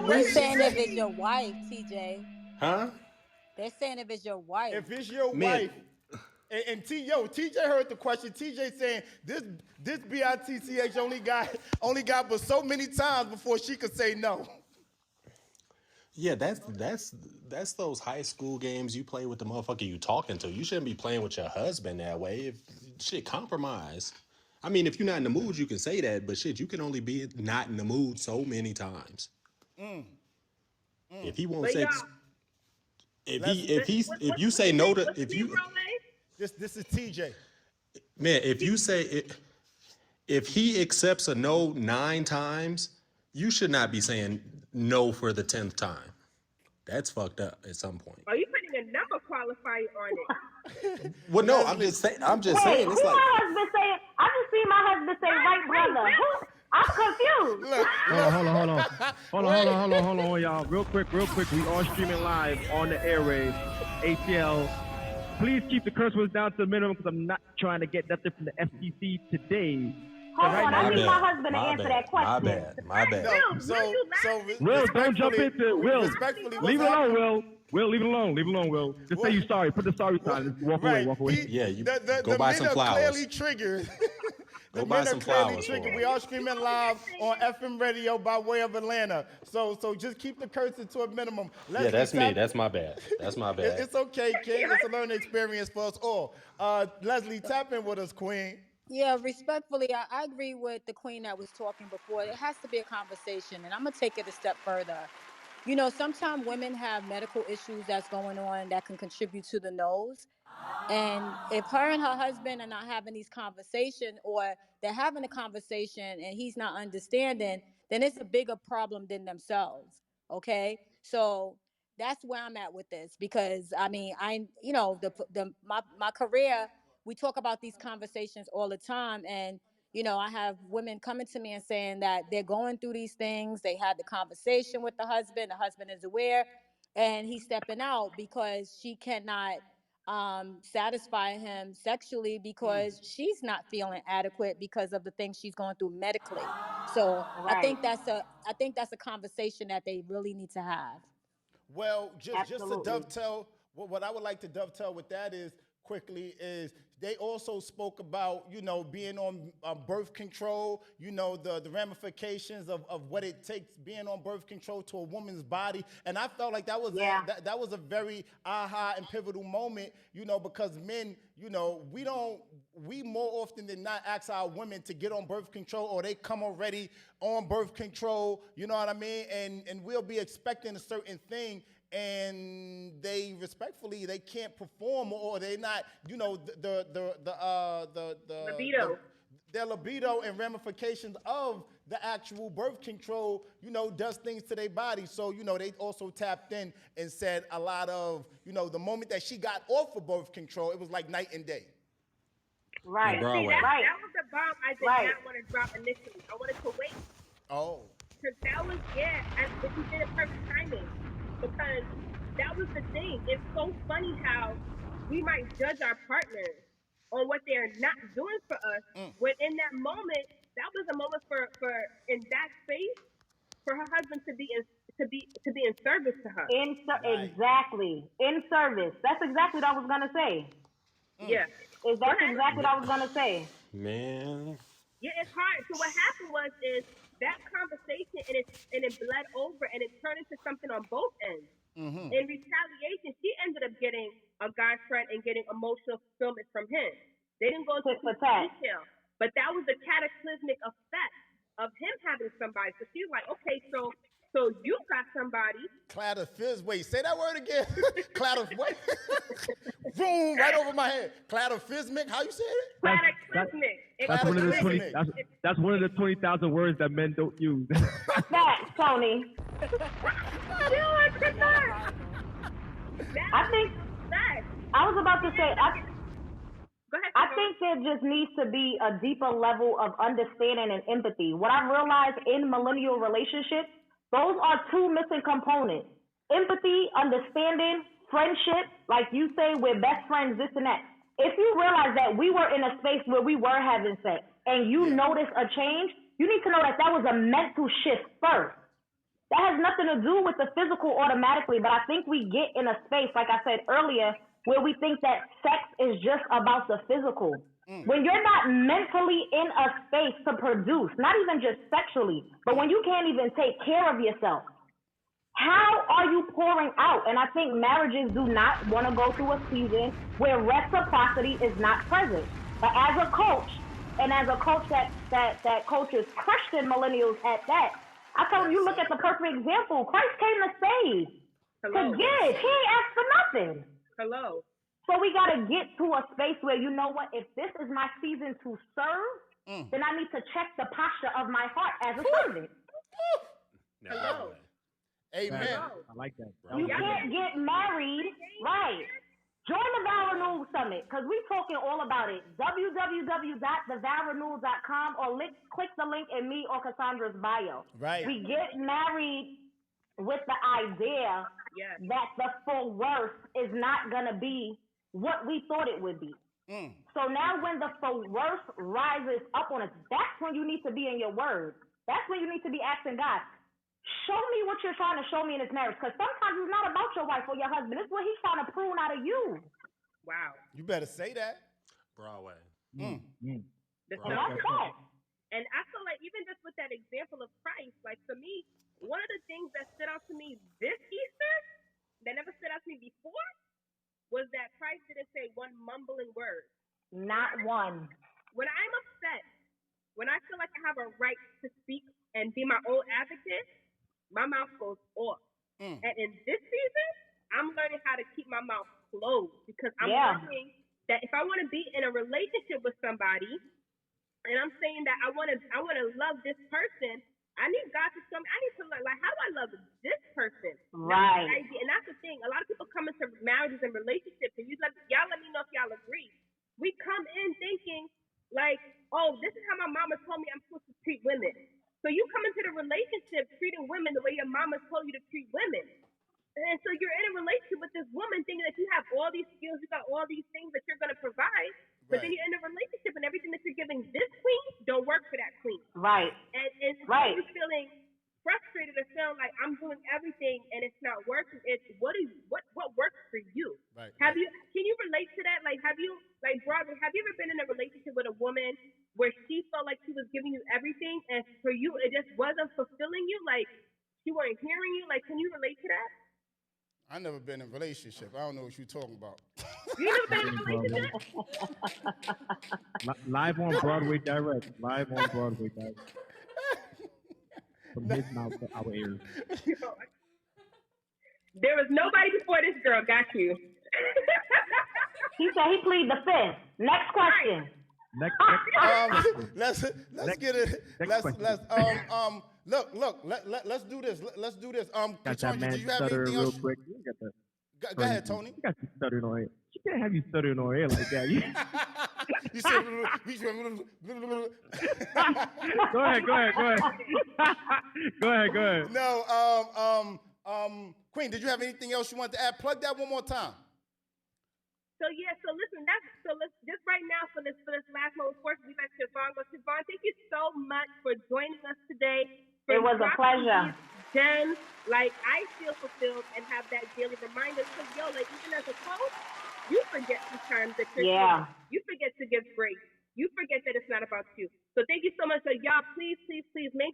They're saying if it's your wife, TJ. Huh? They're saying if it's your wife. If it's your wife, and TJ heard the question. TJ saying this BITCH only got but so many times before she could say no. Yeah, that's those high school games you play with the motherfucker you talking to. You shouldn't be playing with your husband that way. Compromise. I mean, if you're not in the mood, you can say that, but shit, you can only be not in the mood so many times. If he wants sex, if you say no to, if you, this is TJ. Man, if you say if he accepts a no 9 times, you should not be saying no for the 10th time. That's fucked up at some point. Are you putting a number qualifier on it? Well, no, I'm just saying. I'm just saying. It's like. My husband say, I just see my husband say right brother. I'm confused. Hold on, y'all. Real quick. We are streaming live on the airwaves. ATL. Please keep the curse words down to the minimum because I'm not trying to get nothing from the FCC today. Hold on, I need my husband to answer that question. My bad. Will, don't jump into it. Will, leave it alone, Will. Will, leave it alone, Will. Just say you sorry. Put the sorry sign. Just walk away. Yeah, you go buy some flowers. Clearly triggered. Go buy some flowers. We are streaming live on FM radio by way of Atlanta. So just keep the cursing to a minimum. Yeah, that's me. That's my bad. It's okay, King. It's a learning experience for us all. Leslie, tap in with us, Queen. Yeah, respectfully, I agree with the queen that was talking before. It has to be a conversation, and I'm going to take it a step further. You know, sometimes women have medical issues that's going on that can contribute to the nose. And if her and her husband are not having these conversations, or they're having a conversation and he's not understanding, then it's a bigger problem than themselves. Okay? So that's where I'm at with this, because I mean, my career, we talk about these conversations all the time, and you know, I have women coming to me and saying that they're going through these things. They had the conversation with the husband is aware, and he's stepping out because she cannot satisfy him sexually because she's not feeling adequate because of the things she's going through medically. So right. I think that's a conversation that they really need to have. Well, just to dovetail, what I would like to dovetail with that is they also spoke about, you know, being on birth control, you know, the ramifications of what it takes being on birth control to a woman's body. And I felt like that was a very aha and pivotal moment, you know, because men, you know, we more often than not ask our women to get on birth control, or they come already on birth control, you know what I mean? And we'll be expecting a certain thing, and they can't perform, or they not, you know, the libido. Their libido and ramifications of the actual birth control, you know, does things to their body. So, you know, they also tapped in and said a lot of, you know, the moment that she got off of birth control, it was like night and day. Right. Broadway. That was the bomb I did not want to drop initially. I wanted to wait. Oh. Because that was, but you did it perfect timing. Because that was the thing. It's so funny how we might judge our partners on what they're not doing for us, when in that moment, that was a moment for in that space for her husband to be in service to her. Exactly. In service. That's exactly what I was gonna say. Yeah. That's exactly what I was gonna say. Man. Yeah, it's hard. So what happened is that conversation, and it bled over, and it turned into something on both ends. Mm-hmm. In retaliation, she ended up getting a guy friend and getting emotional fulfillment from him. They didn't go into detail, but that was the cataclysmic effect of him having somebody. So she was like, okay, so you got somebody. Wait, say that word again. What? Boom, right over my head. Cladophismic, how you say it? Cataclysmic. That's one of the 20,000 words that men don't use. Facts, Tony. I think I was about to say. Go ahead. I think there just needs to be a deeper level of understanding and empathy. What I realized in millennial relationships, those are two missing components. Empathy, understanding, friendship, like you say, we're best friends, this and that. If you realize that we were in a space where we were having sex and you notice a change, you need to know that that was a mental shift first. That has nothing to do with the physical automatically, but I think we get in a space, like I said earlier, where we think that sex is just about the physical. When you're not mentally in a space to produce, not even just sexually, but when you can't even take care of yourself, how are you pouring out? And I think marriages do not want to go through a season where reciprocity is not present. But as a coach, and as a coach that coaches Christian millennials at that, I told you look at the perfect example. Christ came to save, to give. He ain't asked for nothing. Hello. So we got to get to a space where, you know what, if this is my season to serve, then I need to check the posture of my heart as a servant. Hello. Amen. I like that. You can't get married, right? Join the Vow Renewal Summit, because we're talking all about it. www.thevowrenewal.com, or click the link in me or Cassandra's bio. Right. We get married with the idea that the full worth is not going to be what we thought it would be. So now when the full worth rises up on us, that's when you need to be in your word. That's when you need to be asking God, show me what you're trying to show me in this marriage. Because sometimes it's not about your wife or your husband. It's what he's trying to prune out of you. Wow. You better say that. Broadway. And I feel like even just with that example of Christ, like for me, one of the things that stood out to me this Easter that never stood out to me before was that Christ didn't say one mumbling word. Not one. When I'm upset, when I feel like I have a right to speak and be my own advocate, my mouth goes off. And in this season, I'm learning how to keep my mouth closed, because I'm learning that if I want to be in a relationship with somebody, and I'm saying that I want to love this person, I need God to show me. I need to learn, like, how do I love this person? Right. And that's the thing. A lot of people come into marriages and relationships, and y'all let me know if y'all agree. We come in thinking, like, oh, this is how my mama told me I'm supposed to treat women. So you come into the relationship treating women the way your mama told you to treat women. And so you're in a relationship with this woman thinking that you have all these skills, you got all these things that you're going to provide, but then you're in a relationship and everything that you're giving this queen don't work for that queen. Right. And you're feeling frustrated or feeling like I'm doing everything and it's not working. It's what works for you? Right. Can you relate to that? Like, Broadway, have you ever been in a relationship with a woman where she felt like she was giving you everything and for you it just wasn't fulfilling you? Like, she weren't hearing you? Like, can you relate to that? I never been in a relationship. I don't know what you're talking about. You never been in a relationship? Live on Broadway Direct. Live on Broadway Direct. From his mouth to our ears. There was nobody before this girl got you. He said he plead the fifth. Next question. Let's get it. Let's do this. Let's do this. Got that man do you have stuttering anything real else? quick. Go ahead, Tony. You got you stuttering on air. You can't have you stuttering on air like that. You said. Go ahead. No. Queen, did you have anything else you want to add? Plug that one more time. So listen, let's just right now for this last moment, of course, we got Siobhan. But Siobhan, thank you so much for joining us today. It was a pleasure. Jen, like, I feel fulfilled and have that daily reminder. Because like, even as a coach, you forget sometimes that you're you forget to give grace. You forget that it's not about you. So thank you so much. So y'all, please make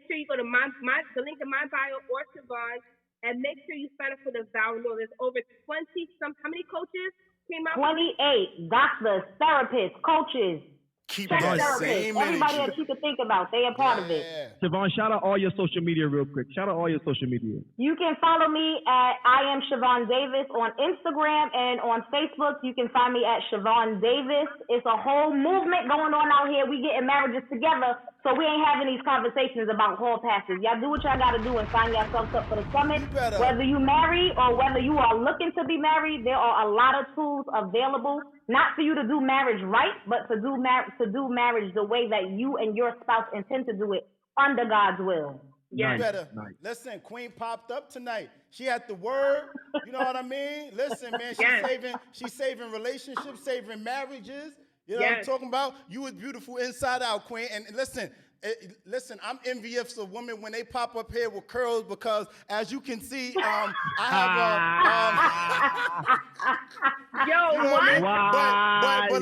sure you go to the link in my bio or Siobhan, and make sure you sign up for the Vow Renewal. There's over 20 how many coaches? 28 doctors, therapists, coaches, Keep that same everybody energy. that you can think about, they are part of it. Siobhan, shout out all your social media real quick. Shout out all your social media. You can follow me at I am Siobhan Davis on Instagram, and on Facebook you can find me at Siobhan Davis. It's a whole movement going on out here. We getting marriages together, so we ain't having these conversations about hall passes. Y'all do what y'all got to do and sign yourselves up for the summit. Whether you married or whether you are looking to be married, there are a lot of tools available Not for you to do marriage right, but to do marriage the way that you and your spouse intend to do it under God's will. Yeah. Better. Listen, Queen popped up tonight. She had the word. You know what I mean? Listen, man, she's saving relationships, saving marriages. You know what I'm talking about? You was beautiful inside out, Queen. And listen, I'm envious of women when they pop up here with curls because, as you can see, I have Yo, you know what I mean? What? But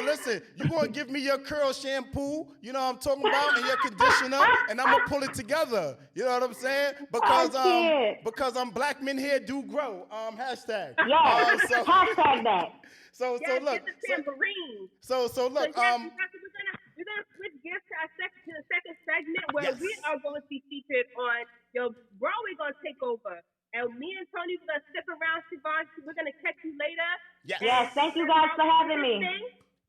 listen, you're going to give me your curl shampoo, you know what I'm talking about, and your conditioner, and I'm going to pull it together. You know what I'm saying? Because black men here do grow. Hashtag. Yes. Hashtag that. So yes, look. Get the tambourine. So look. We're gonna switch gears to the second segment where we are going to be featured on Broadway. Gonna take over, and me and Tony are gonna stick around. Siobhan, we're gonna catch you later. Yes. Thank you guys for having me.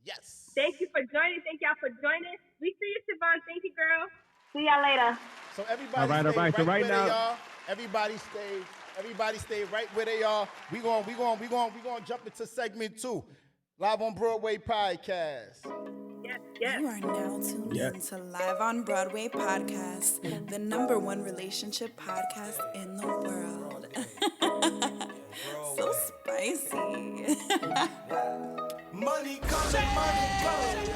Yes. Thank you for joining. Thank y'all for joining. We see you, Siobhan. Thank you, girl. See y'all later. So everybody stay right where they are. Everybody stay right where they are. We gonna jump into segment 2. Live on Broadway podcast. Yes. You are now tuned in to Live on Broadway podcast, the #1 relationship podcast in the world. So spicy. Money coming, money going.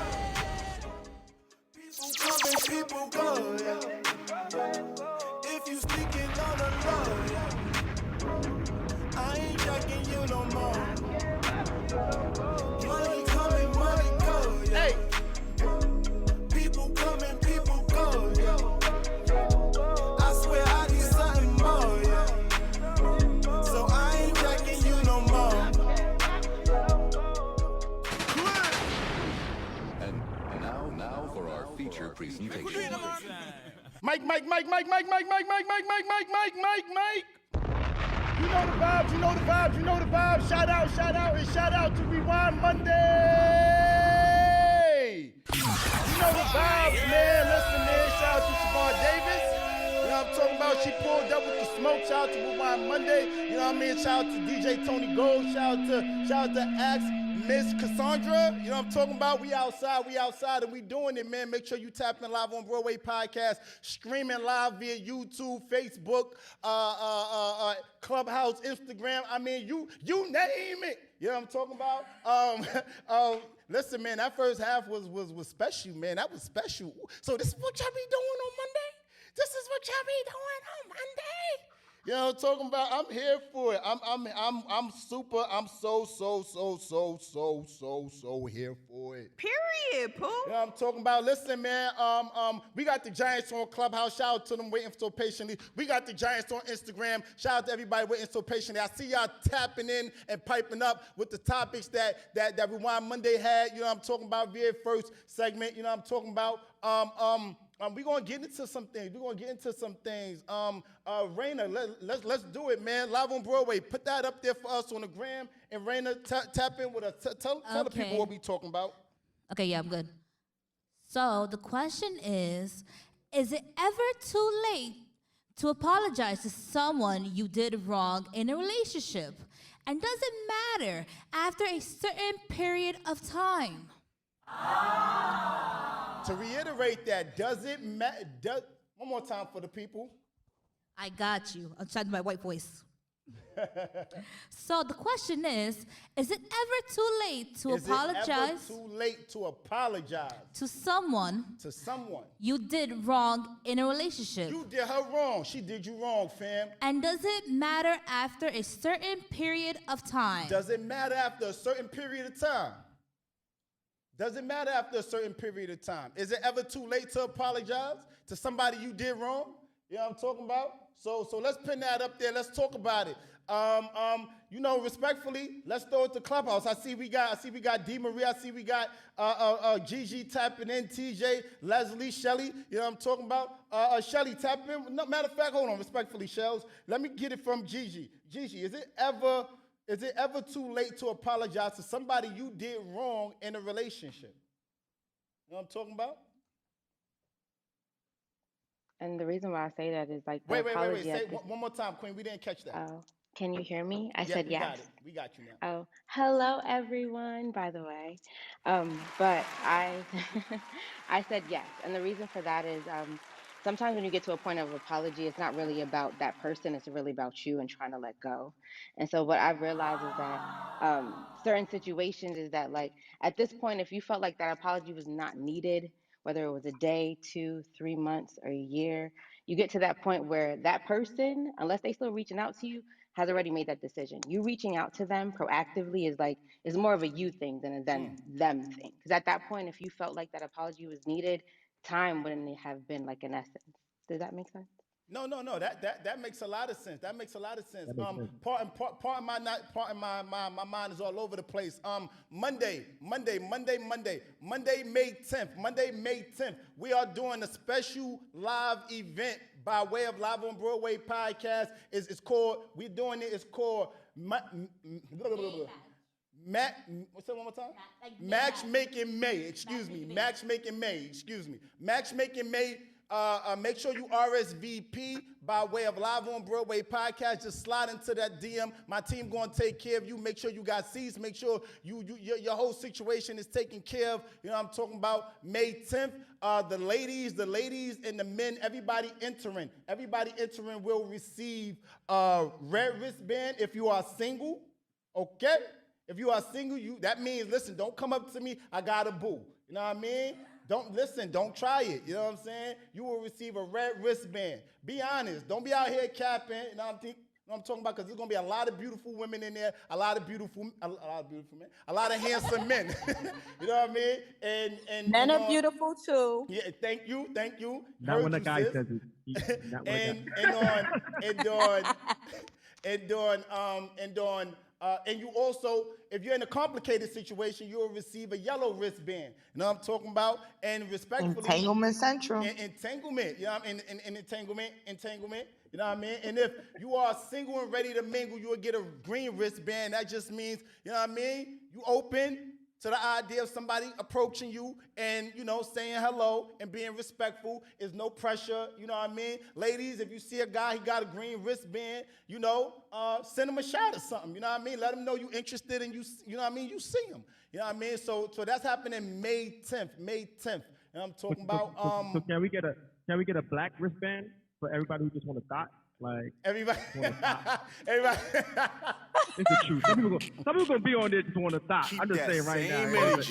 People coming, people go. If you speaking on the low, I ain't jacking you no more. Money coming, money go. Hey. People coming, people go. I swear I need something more. So I ain't jacking you no more. And now for our feature presentation. Mike. You know the vibes. Shout out to Rewind Monday. You know the vibes, man. Listen, man. Shout out to Siobhan Davis. You know what I'm talking about? She pulled up with the smoke. Shout out to Rewind Monday. You know what I mean? Shout out to DJ Tony Gold. Shout out to Axe Miss Cassandra. You know what I'm talking about? We outside, and we doing it, man. Make sure you tap in Live on Broadway podcast, streaming live via YouTube, Facebook, Clubhouse, Instagram. I mean, you name it. You know what I'm talking about? Listen, man, that first half was special, man. That was special. So this is what y'all be doing on Monday? This is what y'all be doing on Monday? You know what I'm talking about? I'm here for it. I'm super. I'm so here for it. Period, Pooh. You know what I'm talking about? Listen, man. We got the Giants on Clubhouse. Shout out to them waiting so patiently. We got the Giants on Instagram. Shout out to everybody waiting so patiently. I see y'all tapping in and piping up with the topics that Rewind Monday had. You know what I'm talking about? Via first segment. You know what I'm talking about? We're going to get into some things. Raina, let's do it, man. Live on Broadway. Put that up there for us on the gram. And Raina, tap in with us. Tell the people what we talking about. Okay, yeah, I'm good. So the question is it ever too late to apologize to someone you did wrong in a relationship? And does it matter after a certain period of time? To reiterate that, does it matter? One more time for the people. I got you. I'm trying my white voice. So the question is it ever too late to apologize? Is it ever too late to apologize? To someone you did wrong in a relationship? You did her wrong. She did you wrong, fam. And does it matter after a certain period of time? Does it matter after a certain period of time? Doesn't matter after a certain period of time. Is it ever too late to apologize to somebody you did wrong? You know what I'm talking about? So let's pin that up there. Let's talk about it. You know, respectfully, let's throw it to Clubhouse. I see we got D Marie. I see we got Gigi tapping in, TJ, Leslie, Shelly. You know what I'm talking about? Shelly tapping in. No, matter of fact, hold on, respectfully, Shells. Let me get it from Gigi. Gigi, is it ever too late to apologize to somebody you did wrong in a relationship? You know what I'm talking about? And the reason why I say that is like wait. Say one more time, Queen. We didn't catch that. Can you hear me? I Yeah, said we yes. got it. We got you now. Oh, hello everyone, by the way. But I I said yes. And the reason for that is sometimes when you get to a point of apology, it's not really about that person, it's really about you and trying to let go. And so what I've realized is that certain situations is that like at this point, if you felt like that apology was not needed, whether it was a day, 2, 3 months, or a year, you get to that point where that person, unless they still reaching out to you, has already made that decision. You reaching out to them proactively is more of a you thing than a them thing. Because at that point, if you felt like that apology was needed, time wouldn't have been like an essence. Does that make sense? No. That makes a lot of sense. That makes a lot of sense. That makes sense. Part of my not part of my mind is all over the place. Monday, May 10th. Monday, May 10th. We are doing a special live event by way of Live on Broadway podcast. It's called. We're doing it. It's called. What's that one more time? Matchmaking May. Excuse me. Matchmaking May. Excuse me. Matchmaking May. Make sure you RSVP by way of Live on Broadway podcast. Just slide into that DM. My team going to take care of you. Make sure you got seats. Make sure your whole situation is taken care of. You know what I'm talking about? May 10th. The ladies and the men, everybody entering will receive a red wristband if you are single. Okay? If you are single, that means, listen, don't come up to me, I got a boo. You know what I mean? Don't try it. You know what I'm saying? You will receive a red wristband. Be honest. Don't be out here capping. You know what I'm talking about? Because there's going to be a lot of beautiful women in there, a lot of beautiful men, a lot of handsome men. You know what I mean? And men are beautiful too. Yeah, thank you. Not when a guy says it. And you also, if you're in a complicated situation, you'll receive a yellow wristband. You know what I'm talking about? And respectfully, Entanglement Central. Entanglement. You know what I mean? Entanglement. You know what I mean? And if you are single and ready to mingle, you will get a green wristband. That just means, you know what I mean? You open to the idea of somebody approaching you and, saying hello and being respectful. Is no pressure, you know what I mean? Ladies, if you see a guy, he got a green wristband, send him a shot or something, you know what I mean? Let him know you interested and you know what I mean? You see him, you know what I mean? So that's happening May 10th. And I'm talking about... So can we get a black wristband for everybody who just want to thought? Like everybody. It's the truth. Some people gonna be on there just want to thought. I'm just saying right now.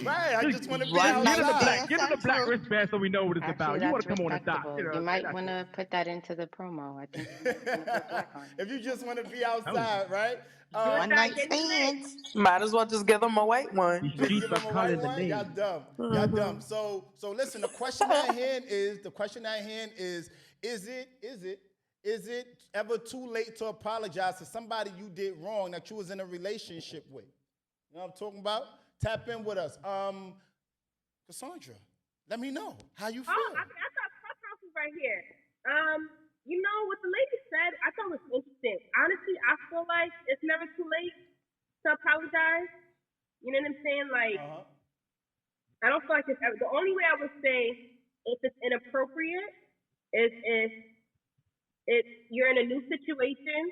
Right, I just want to be outside. Give us the black wristband so we know what it's about. You want to come on and thought. You might want to put that into the promo. I think. If you just want to be outside, right? One night stands. Might as well just give them a white one. Y'all dumb. So listen. The question at hand is it ever too late to apologize to somebody you did wrong that you was in a relationship with? You know what I'm talking about? Tap in with us. Cassandra, let me know how you feel. I thought Clubhouse was right here. What the lady said, I thought was interesting. Honestly, I feel like it's never too late to apologize. You know what I'm saying? Like, I don't feel like it's ever. The only way I would say if it's inappropriate is if you're in a new situation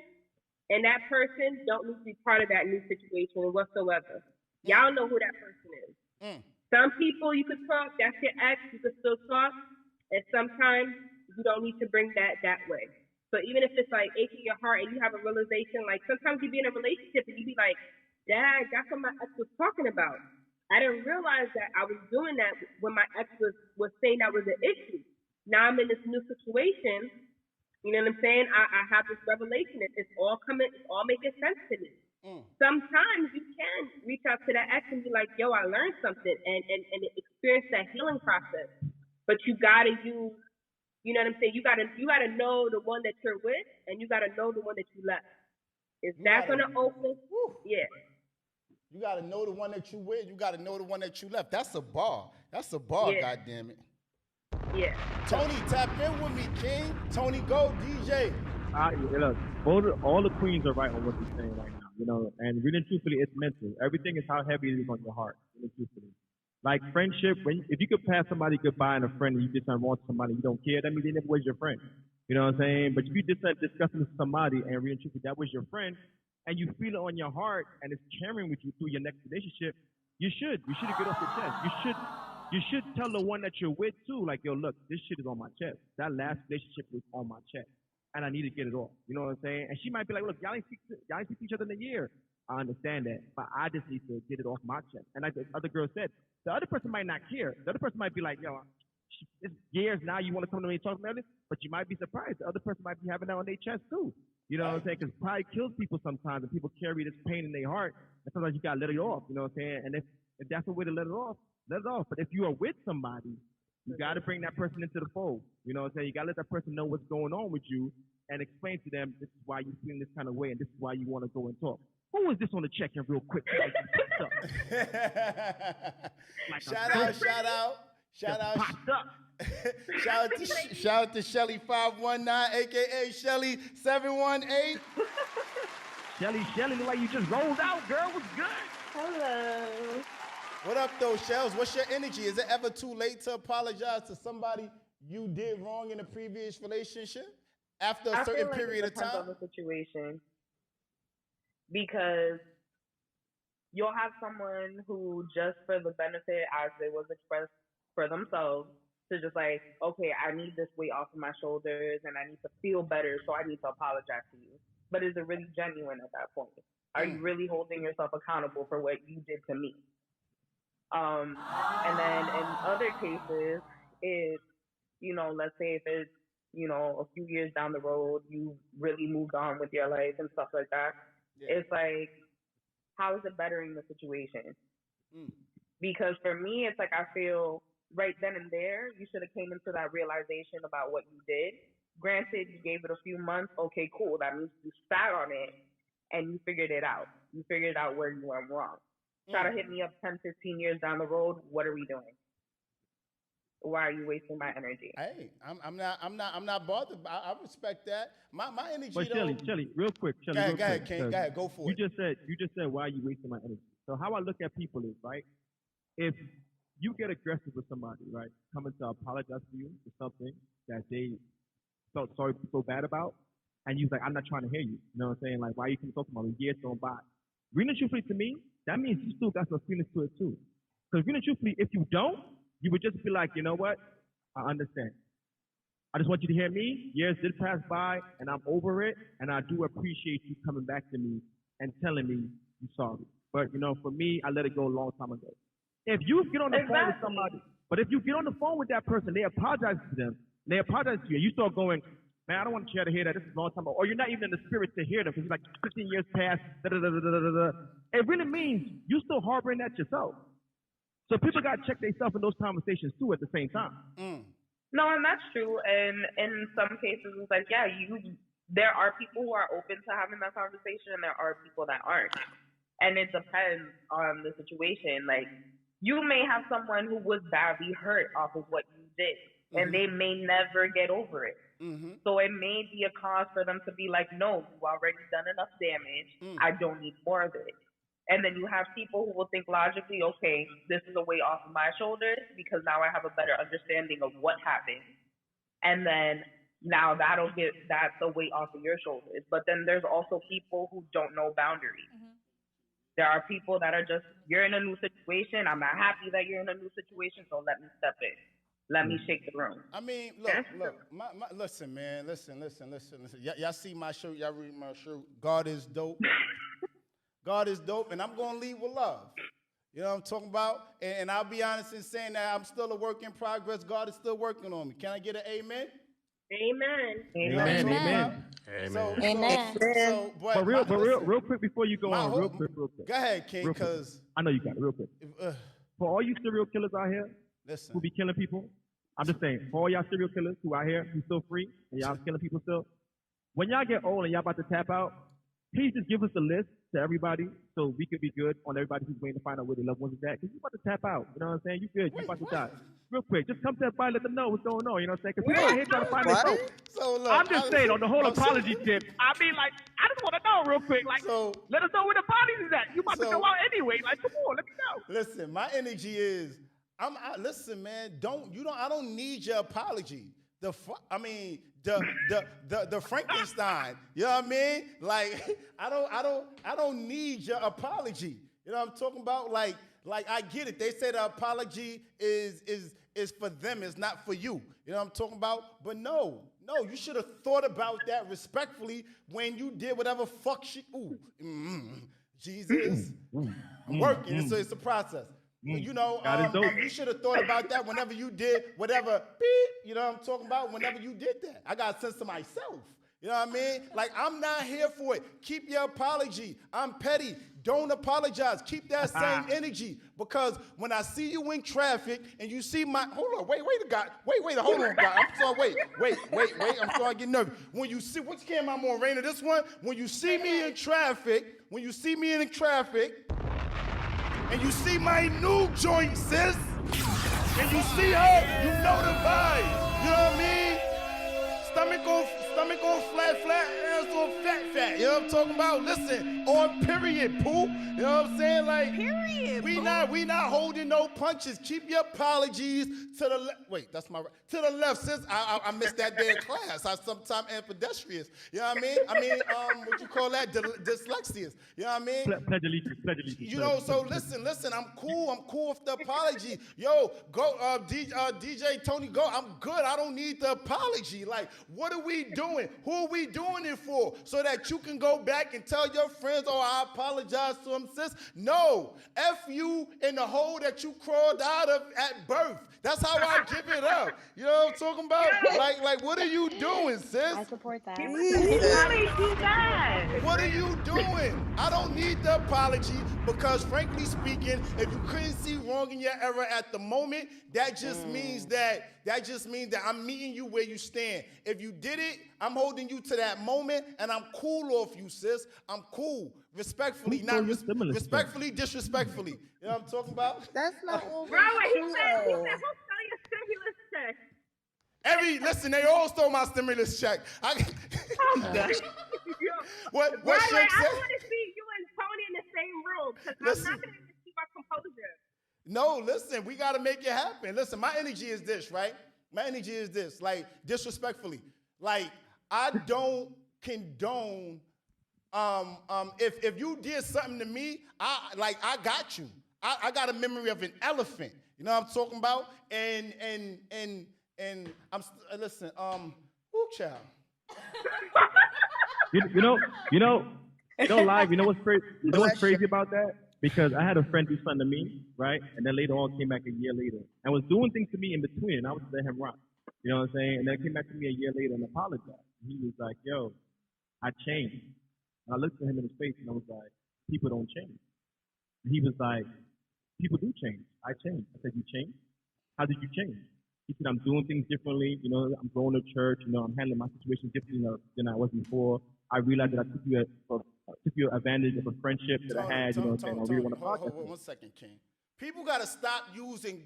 and that person don't need to be part of that new situation whatsoever. Y'all know who that person is. Some people you could talk, that's your ex, you could still talk, and sometimes you don't need to bring that way. So even if it's like aching your heart and you have a realization, like sometimes you be in a relationship and you be like, Dad, that's what my ex was talking about. I didn't realize that I was doing that when my ex was saying that was an issue. Now I'm in this new situation. You know what I'm saying? I have this revelation. It's all making sense to me. Sometimes you can reach out to that ex and be like, yo, I learned something and experience that healing process. But you gotta use, you know what I'm saying? You gotta know the one that you're with and you gotta know the one that you left. Is that gonna open? Yeah. You gotta know the one that you with, you gotta know the one that you left. That's a bar. Yeah. Goddammit. Yeah. Tony, tap in with me, King. Tony, go, DJ. Look, all the queens are right on what they're saying right now, and really and truthfully, it's mental. Everything is how heavy it is on your heart, really truthfully. Like friendship, if you could pass somebody goodbye and a friend and you just don't want somebody you don't care, that means they never was your friend. You know what I'm saying? But if you just discussing with somebody and really and truthfully that was your friend, and you feel it on your heart and it's carrying with you through your next relationship, you should get off your chest. You should tell the one that you're with too, like, yo, look, this shit is on my chest. That last relationship was on my chest, and I need to get it off. You know what I'm saying? And she might be like, look, y'all ain't speak to each other in a year. I understand that, but I just need to get it off my chest. And like the other girl said, the other person might not care. The other person might be like, yo, it's years now, you want to come to me and talk about it, but you might be surprised. The other person might be having that on their chest too. You know what I'm saying? Because pride kills people sometimes, and people carry this pain in their heart, and sometimes you gotta let it off. You know what I'm saying? And if that's a way to let it off, let it off. But if you are with somebody, you got to bring that person into the fold. You know what I'm saying? You got to let that person know what's going on with you and explain to them, this is why you're feeling this kind of way and this is why you want to go and talk. Who is this on the check-in real quick? Like Shout out to Shelly 519, a.k.a. Shelly 718. Shelly, look like you just rolled out, girl. What's good? Hello. What up, though, Shells? What's your energy? Is it ever too late to apologize to somebody you did wrong in a previous relationship after a certain period of time? I feel like it depends on the situation. Because you'll have someone who, just for the benefit, as it was expressed for themselves, to just like, okay, I need this weight off of my shoulders and I need to feel better, so I need to apologize to you. But is it really genuine at that point? Are you really holding yourself accountable for what you did to me? And then in other cases, it's, let's say if it's, a few years down the road, you really moved on with your life and stuff like that. Yeah. It's like, how is it bettering the situation? Because for me, it's like, I feel right then and there, you should have came into that realization about what you did. Granted, you gave it a few months. Okay, cool. That means you sat on it and you figured it out. You figured out where you went wrong. Try to hit me up 10, 15 years down the road. What are we doing? Why are you wasting my energy? Hey, I'm not bothered. I respect that. My energy. But Shelly, real quick. Go ahead, King. Go ahead, go for it. You just said why are you wasting my energy? So how I look at people is, right, if you get aggressive with somebody, right, coming to apologize to you for something that they felt sorry so bad about, and you're like, I'm not trying to hear you. You know what I'm saying? Like, why are you keep talking about it? Years going by. Really truthfully to me, that means you still got some feelings to it too. Because really truthfully, if you don't, you would just be like, you know what? I understand. I just want you to hear me. Years did pass by, and I'm over it, and I do appreciate you coming back to me and telling me you're sorry. But, for me, I let it go a long time ago. If you get on the phone with somebody, but if you get on the phone with that person, they apologize to them, they apologize to you, and you start going, man, I don't want to care to hear that. This is a long time ago. Or you're not even in the spirit to hear them because you're like 15 years past. It really means you're still harboring that yourself. So people got to check themselves in those conversations too at the same time. No, and that's true. And in some cases, it's like, yeah, there are people who are open to having that conversation, and there are people that aren't. And it depends on the situation. Like, you may have someone who was badly hurt off of what you did, and they may never get over it. So it may be a cause for them to be like, no, you've already done enough damage. I don't need more of it. And then you have people who will think logically, okay, this is a weight off of my shoulders because now I have a better understanding of what happened. And then now that's a weight off of your shoulders. But then there's also people who don't know boundaries. There are people that are just, you're in a new situation. I'm not happy that you're in a new situation, so let me step in. Let me shake the room. I mean, look. Listen, man. Listen. Y'all see my shirt? Y'all read my shirt? God is dope. God is dope, and I'm going to lead with love. You know what I'm talking about? And I'll be honest in saying that I'm still a work in progress. God is still working on me. Can I get an amen? Amen. But real quick before you go on, real quick. Go ahead, King, because I know you got it. Real quick. For all you serial killers out here who be killing people, I'm just saying, for all y'all serial killers who out here who still free and y'all killing people still, when y'all get old and y'all about to tap out, please just give us a list to everybody so we can be good on everybody who's waiting to find out where their loved ones is at. Because you about to tap out. You know what I'm saying? You good. You about to die. Real quick. Just come to everybody, let them know what's going on. You know what I'm saying? Because people out here trying to find their phone. So look, I'm just saying on the whole apology tip. I mean, like, I just want to know real quick. Like, let us know where the bodies is at. You about to go out anyway. Like, come on, let me know. Listen, my energy is, listen, man, I don't need your apology. the Frankenstein. You know what I mean? Like I don't need your apology. You know what I'm talking about? Like I get it. They say the apology is for them. It's not for you. You know what I'm talking about? But no, you should have thought about that respectfully when you did whatever fuck shit. Jesus, I'm working. So it's a process. You know, you should have thought about that whenever you did whatever, beep, you know what I'm talking about? Whenever you did that. I got a sense to myself. You know what I mean? Like, I'm not here for it. Keep your apology. I'm petty. Don't apologize. Keep that same energy. Because when I see you in traffic and you see my, hold on, wait, hold on, God. I'm sorry, wait. I'm starting to get nervous. When you see, which camera I'm on, Raina? This one? When you see me in traffic, and you see my new joint, sis, and you see her, you know the vibe. You know what I mean? Stomach on flat, ass on fat. You know what I'm talking about? Listen, on period, poo. You know what I'm saying? Like, period, we not holding no punches. Keep your apologies to the left. Wait, that's my right. To the left, sis. I missed that day in class. I sometimes am pedestrian. You know what I mean? What you call that? Dyslexia. You know what I mean? Pledge allegiance. You know, so listen. I'm cool with the apology. Yo, go, DJ Tony, go. I'm good. I don't need the apology. Like, what are we doing? Who are we doing it for? So that you can go back and tell your friends, oh, I apologize to them, sis. No. F you in the hole that you crawled out of at birth. That's how I give it up. You know what I'm talking about? Like, what are you doing, sis? I support that. What are you doing? I don't need the apology because, frankly speaking, if you couldn't see wrong in your error at the moment, that just means that I'm meeting you where you stand. If you did it, I'm holding you to that moment, and I'm cool off you, sis. I'm cool. Respectfully, not respectfully, disrespectfully. You know what I'm talking about? That's not all. Bro, he said, who stole your stimulus check? Listen, they all stole my stimulus check. What Shake said? I don't want to see you and Tony in the same room because I'm not going to keep my composure. No, listen, we got to make it happen. Listen, my energy is this, right? My energy is this, like, disrespectfully. Like, I don't condone, if you did something to me, I got you. I got a memory of an elephant. You know what I'm talking about? And listen, whoo, child. Live, you know what's crazy? You know what's crazy about that? Because I had a friend do something to me, right? And then later on came back a year later and was doing things to me in between, and I was letting him rock. You know what I'm saying? And then came back to me a year later and apologized. And he was like, yo, I changed. And I looked at him in his face and I was like, people don't change. And he was like, people do change. I changed. I said, you changed? How did you change? He said, I'm doing things differently. You know, I'm going to church. You know, I'm handling my situation differently than I was before. I realized that I took you advantage of a friendship that I had. You know what I'm saying? I really want to podcast. Hold 1 second, King. People got to stop using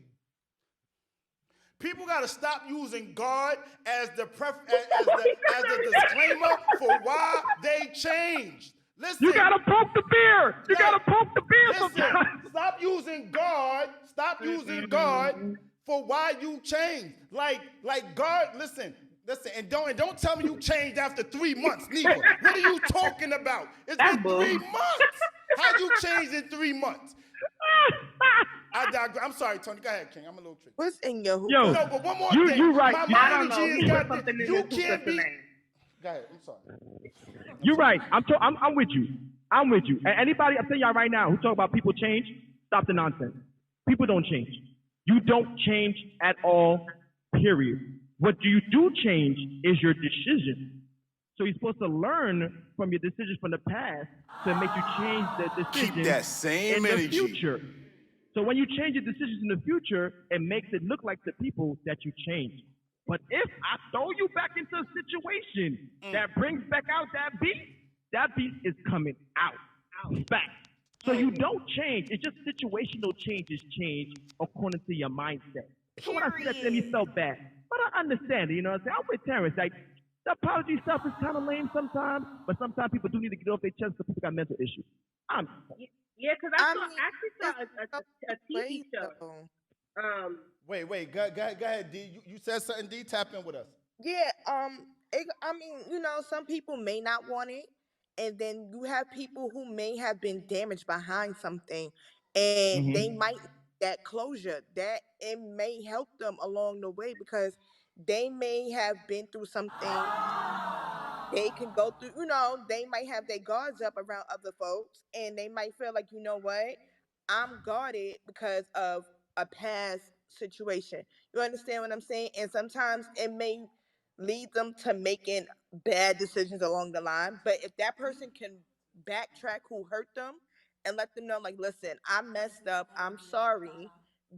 God as the disclaimer for why they changed. Listen, you gotta poke the beer. Listen, stop using God. Stop using God for why you changed. Like God. Listen, and don't tell me you changed after 3 months, neither. What are you talking about? It's been 3 months. How you changed in 3 months? I digress. I'm sorry, Tony. Go ahead, King. I'm a little tricky. What's in your hoop? Yo, no, but one more thing. You right. My energy is got you can't be. Go ahead. I'm sorry. You're right. I'm with you. I'm with you. And anybody, I'm telling y'all right now, who talk about people change, stop the nonsense. People don't change. You don't change at all, period. What you do change is your decision. So you're supposed to learn from your decisions from the past to make you change the decision Keep that same in energy. the future. So when you change your decisions in the future, it makes it look like the people that you changed. But if I throw you back into a situation that brings back out that beat is coming out. Back. So you don't change. It's just situational changes change according to your mindset. So when I see that, then he felt bad. But I understand it, you know what I'm saying? I'm with Terrence. Like, the apology stuff is kind of lame sometimes, but sometimes people do need to get off their chest because people got mental issues. Yeah, because I actually saw a TV show. Wait, go ahead, D. You said something, D. Tap in with us. Yeah, I mean, some people may not want it, and then you have people who may have been damaged behind something, and they might need that closure. That it may help them along the way because they may have been through something they can go through, they might have their guards up around other folks and they might feel like, you know what, I'm guarded because of a past situation. You understand what I'm saying? And sometimes it may lead them to making bad decisions along the line. But if that person can backtrack who hurt them and let them know, like, listen, I messed up, I'm sorry,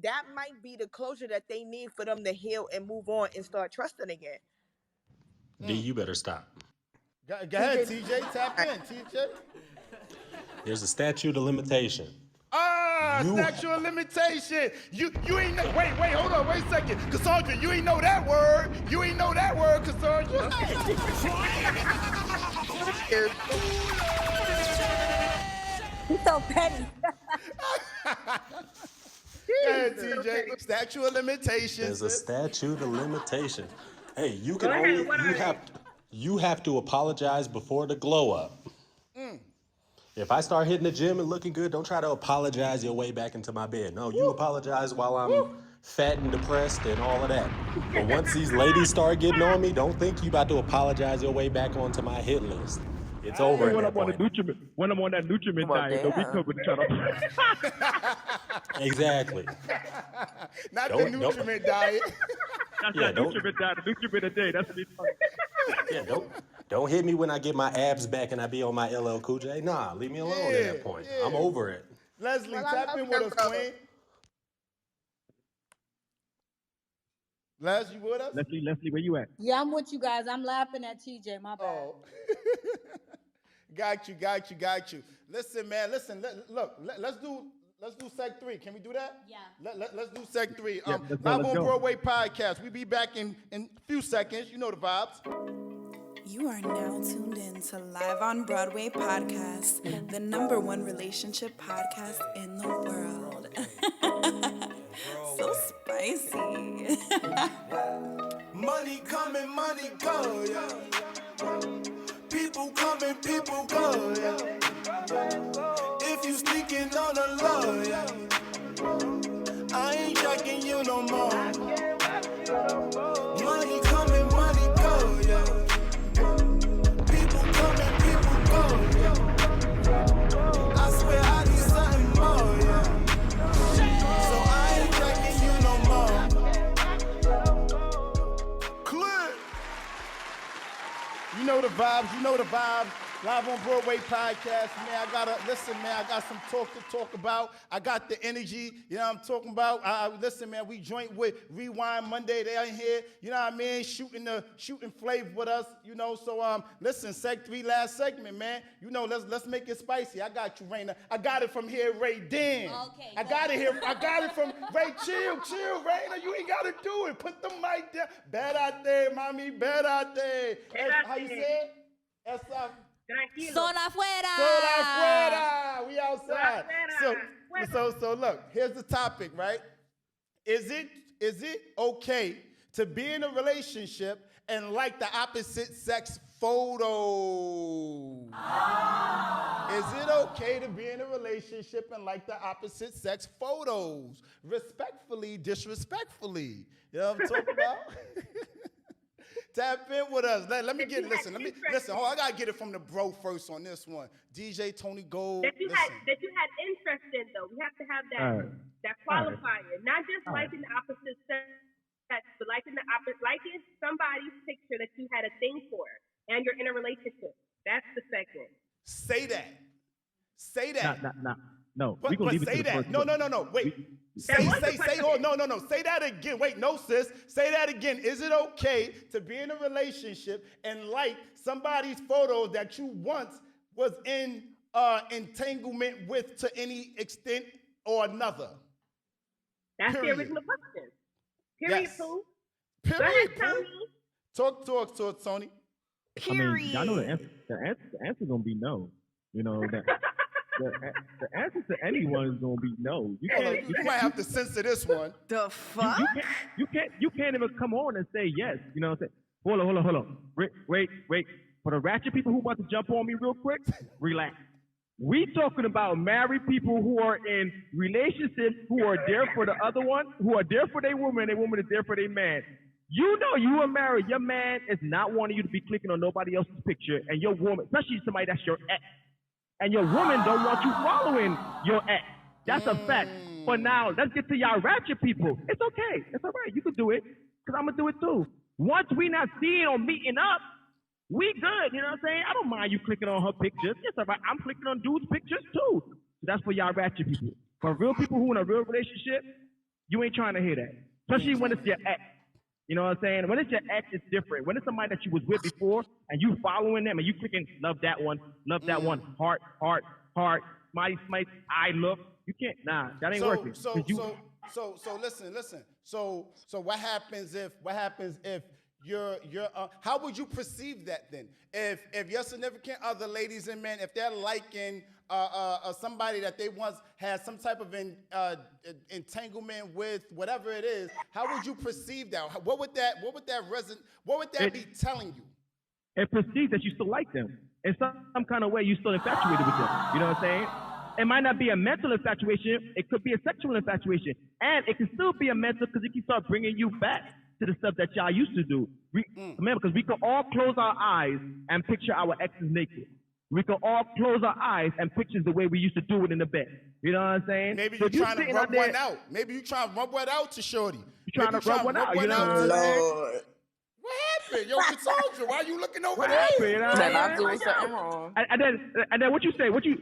that might be the closure that they need for them to heal and move on and start trusting again. D, you better stop. Go ahead, TJ. Tap in, TJ. There's a statute of limitation. Statute of limitation. You ain't know. Wait, hold on. Wait a second. Cassandra, you ain't know that word. You ain't know that word, Cassandra. He's so petty. Yeah, TJ. Statute of limitations. There's a statute of limitation. Hey, you can only you have to apologize before the glow up. If I start hitting the gym and looking good, don't try to apologize your way back into my bed. No, you apologize while I'm fat and depressed and all of that. But once these ladies start getting on me, don't think you about to apologize your way back onto my hit list. It's over at that point. When I'm on that nutriment diet, don't be coming to try to... Exactly. Not the nutriment diet. That's that nutriment diet, the nutriment a day. That's what he's talking about. Yeah, don't hit me when I get my abs back and I be on my LL Cool J. Nah, leave me alone at that point. I'm over it. Leslie, tap in with us, Queen. Les, you with us? Leslie, where you at? Yeah, I'm with you guys. I'm laughing at TJ. My bad. Oh. Got you. Listen, man. Look. Let's do Seg 3. Can we do that? Yeah. Let's do Seg 3. Yeah, Live on Broadway podcast. We'll be back in a few seconds. You know the vibes. You are now tuned in to Live on Broadway podcast, the #1 relationship podcast in the world. So spicy. Money coming, money go, yeah. People coming, people go, yeah. If you sneaking on the low, yeah. I ain't tracking you no more. Money coming, money go, yeah. People coming, people go, yeah. I swear I need something more, yeah. So I ain't tracking you no more. Clear. You know the vibes. Live on Broadway podcast, man. I got some talk to talk about. I got the energy, you know what I'm talking about. Listen, man, we joint with Rewind Monday. They in here, you know what I mean, shooting flavor with us, you know. So listen, Seg 3 last segment, man. You know, let's make it spicy. I got you, Raina. I got it from here, Ray Dan. Okay. I got it from Ray. Chill, Raina. You ain't gotta do it. Put the mic down. Bad out there, mommy. Bad out there. How you say it? Zona afuera. We outside. So look, here's the topic, right? Is it okay to be in a relationship and like the opposite sex photos? Is it okay to be in a relationship and like the opposite sex photos? Respectfully, disrespectfully. You know what I'm talking about? Tap in with us. Let me listen. Oh, I gotta get it from the bro first on this one. DJ Tony Gold. That you had interest in though. We have to have that qualifier, not just liking the opposite sex, but liking somebody's picture that you had a thing for, and you're in a relationship. That's the second. Say that. No. But say that. No. Wait. Say that again. Wait, no, sis. Say that again. Is it okay to be in a relationship and like somebody's photo that you once was in entanglement with to any extent or another? That's the original question. Period, Yes. Pooh. Period, Go ahead, Pooh. Tony. Talk, Tony. Period. I mean, I know the answer gonna be no. You know that. The answer to anyone is gonna be no. You might have to censor this one. The fuck? You can't even come on and say yes. You know what I'm saying? Hold on. Wait. For the ratchet people who about to jump on me real quick, relax. We talking about married people who are in relationships, who are there for the other one, who are there for their woman, and their woman is there for their man. You know you are married. Your man is not wanting you to be clicking on nobody else's picture, and your woman, especially somebody that's your ex, and your woman don't want you following your ex. That's a fact. But now, let's get to y'all ratchet people. It's okay. It's all right. You can do it, because I'm going to do it too. Once we not seeing or meeting up, we good. You know what I'm saying? I don't mind you clicking on her pictures. It's all right. I'm clicking on dudes' pictures too. So that's for y'all ratchet people. For real people who in a real relationship, you ain't trying to hear that. Especially when it's your ex. You know what I'm saying? When it's your ex, it's different. When it's somebody that you was with before and you following them and you clicking love that one, heart, smiley, I look. You can't. Nah, that ain't working. So listen. So what happens if you're how would you perceive that then? If your significant other, ladies and men, if they're liking somebody that they once had some type of entanglement with, whatever it is, how would you perceive that? What would that be telling you? It perceives that you still like them. In some kind of way, you still infatuated with them. You know what I'm saying? It might not be a mental infatuation. It could be a sexual infatuation. And it can still be a mental because it can start bringing you back to the stuff that y'all used to do. Remember, because we can all close our eyes and picture our exes naked. We can all close our eyes and picture the way we used to do it in the bed. You know what I'm saying? Maybe you're trying to rub one out. Maybe you're trying to rub one out to shorty. You're trying to rub one out. You know what I'm saying? What happened? Yo, Cassandra, why are you looking over there? You know Then I'm doing something wrong. And then what you say? What you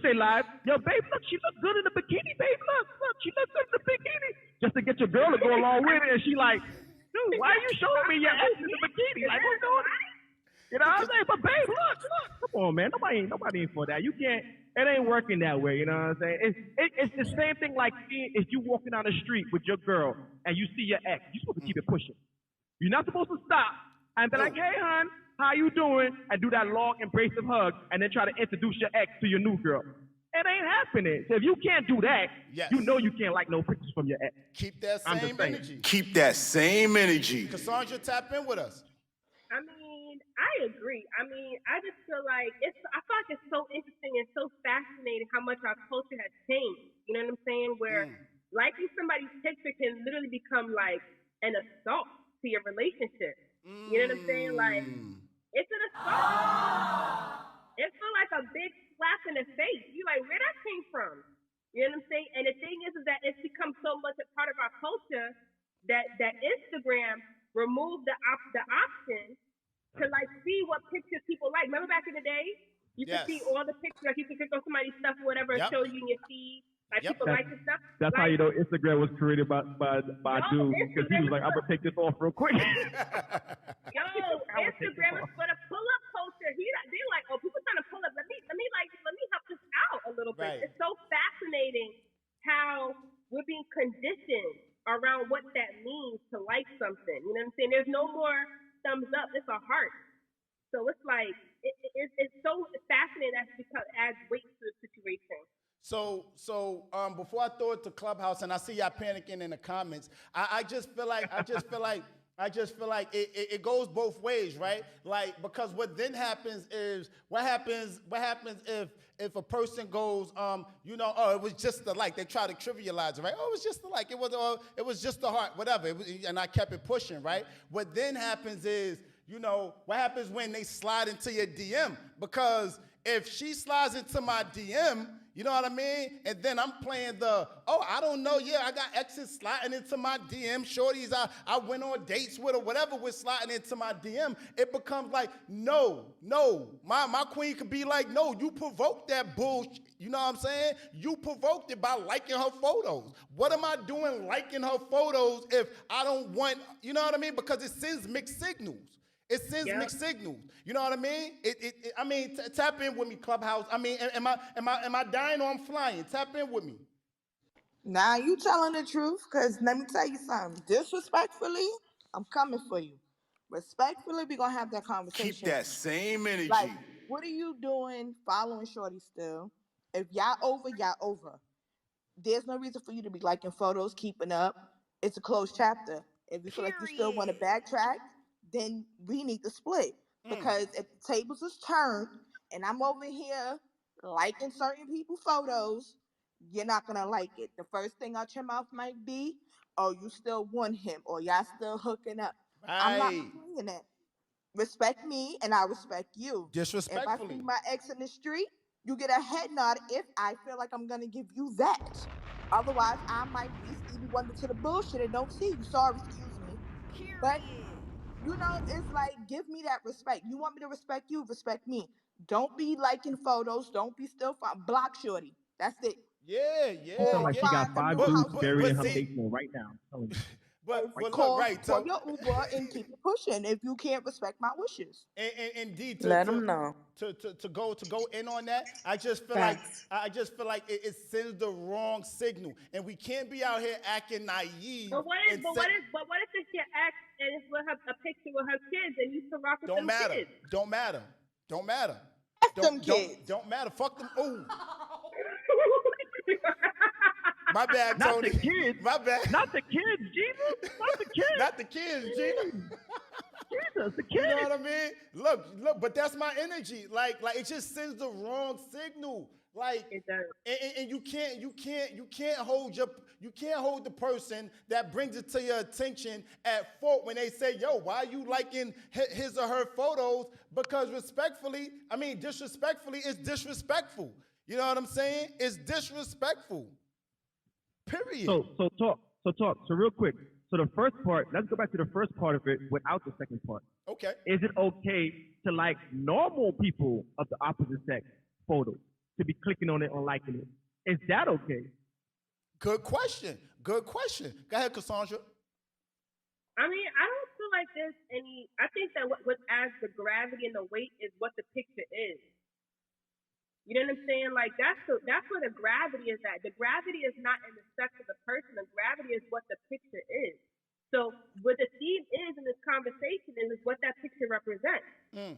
say live? Yo, babe, look, she look good in the bikini, babe. Look, she look good in the bikini. Just to get your girl to go along with it, and she like, dude, why are you showing me your ex in the bikini? Like, what's going on? You know what I'm saying? But babe, look, come on, man. Nobody ain't for that. You can't. It ain't working that way. You know what I'm saying? It's the same thing like if you walking down the street with your girl and you see your ex, you supposed to keep it pushing. You're not supposed to stop and be like, hey, hon, how you doing? And do that long embracive hug and then try to introduce your ex to your new girl. It ain't happening. So if you can't do that, you know you can't like no pictures from your ex. Keep that same energy. Keep that same energy. Cassandra, tap in with us. I mean, I agree. I mean, I just feel like I feel like it's so interesting and so fascinating how much our culture has changed. You know what I'm saying? Where liking somebody's picture can literally become like an assault to your relationship. You know what I'm saying? Like, it's an assault. It feels like a big slap in the face. You like, where that came from? You know what I'm saying? And the thing is that it's become so much a part of our culture that Instagram removed the option to like see what pictures people like. Remember back in the day, you could see all the pictures. Like you could click on somebody's stuff or whatever, and show you in your feed. Like people like this stuff. That's like, how you know Instagram was created by dude, because he was like, I'm gonna take this off real quick. Instagram is for the pull-up culture. They're like, oh, people trying to pull up. Let me help this out a little bit. Right. It's so fascinating how we're being conditioned around what that means to like something. You know what I'm saying? There's no more thumbs up. It's a heart. So it's like it's so fascinating because it adds weight to the situation. So before I throw it to Clubhouse, and I see y'all panicking in the comments, I just feel like it goes both ways, right? Like, because what then happens is what happens if a person goes, it was just the like. They try to trivialize it, right? Oh, it was just the like. It was just the heart, whatever. And I kept it pushing, right? What then happens is, what happens when they slide into your DM? Because if she slides into my DM, you know what I mean? And then I'm playing I don't know, I got exes sliding into my DM, shorties I went on dates with or whatever was sliding into my DM. It becomes like, no, my queen could be like, no, you provoked that bullshit. You know what I'm saying? You provoked it by liking her photos. What am I doing liking her photos if I don't want, you know what I mean? Because it sends mixed signals. It sends mixed signals. You know what I mean? Tap in with me, Clubhouse. I mean, am I dying or I'm flying? Tap in with me. Now you telling the truth, because let me tell you something. Disrespectfully, I'm coming for you. Respectfully, we're going to have that conversation. Keep that same energy. Like, what are you doing following shorty still? If y'all over, y'all over. There's no reason for you to be liking photos, keeping up. It's a closed chapter. If you feel like you still want to backtrack, then we need to split. Because if the tables is turned and I'm over here liking certain people's photos, you're not gonna like it. The first thing out your mouth might be, "Oh, you still want him, or y'all still hooking up." I'm not Right. playing that. Respect me, and I respect you. If I see Disrespectfully. my ex in the street, you get a head nod if I feel like I'm gonna give you that. Otherwise, I might be Stevie Wonder to the bullshit and don't see you. Sorry, excuse me. But it's like, give me that respect. You want me to respect you, respect me. Don't be liking photos. Don't be still block shorty. That's it. Yeah, She sound yeah, like yeah. she got Find a 5 new dudes house to buried in live her see, in. basement right now. I'm telling you. but look, Call right. call your Uber and keep it pushing if you can't respect my wishes. And indeed Let them know. to go in on that, I just feel like Facts. it sends the wrong signal, and we can't be out here acting naive. But what if it's your ex and it's with a picture with her kids and you still rock with them kids? Don't matter. Don't matter. F them kids. Don't matter. Fuck them. Ooh. My bad, Not Tony. the kids. My bad. Not the kids, Jesus. Not the kids. Not the kids, Gina. Jesus, the kids. You know what I mean? Look, but that's my energy. Like it just sends the wrong signal. Like it does. And you can't hold the person that brings it to your attention at fault when they say, "Yo, why are you liking his or her photos?" Because disrespectfully, it's disrespectful. You know what I'm saying? It's disrespectful. Period. So talk. So real quick. So the first part, let's go back to the first part of it without the second part. Okay. Is it okay to like normal people of the opposite sex photos? To be clicking on it or liking it? Is that okay? Good question. Go ahead, Cassandra. I mean, I don't feel like there's any. I think that what adds the gravity and the weight is what the picture is. You know what I'm saying? Like that's where the gravity is at. The gravity is not in the sex of the person. The gravity is what the picture is. So what the theme is in this conversation is what that picture represents.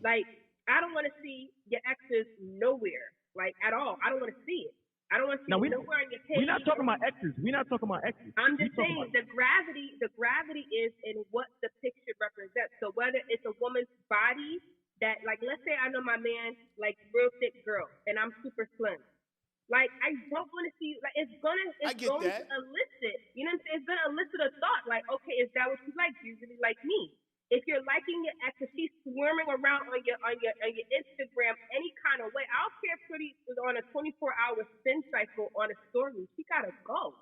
Like I don't want to see your exes nowhere, like at all. I don't want to see it. I don't want to see it nowhere on your page. We're not talking about exes. I'm just saying the gravity is in what the picture represents. So whether it's a woman's body that, like, let's say I know my man, like, real thick girl, and I'm super slim. Like, I don't want to see, like, it's going to elicit, you know what I'm saying? It's going to elicit a thought, like, okay, is that what you like? Do you really like me? If you're liking your ex, if she's swarming around on your Instagram any kind of way, I don't care if Pretty is on a 24-hour spin cycle on a story. She got to go.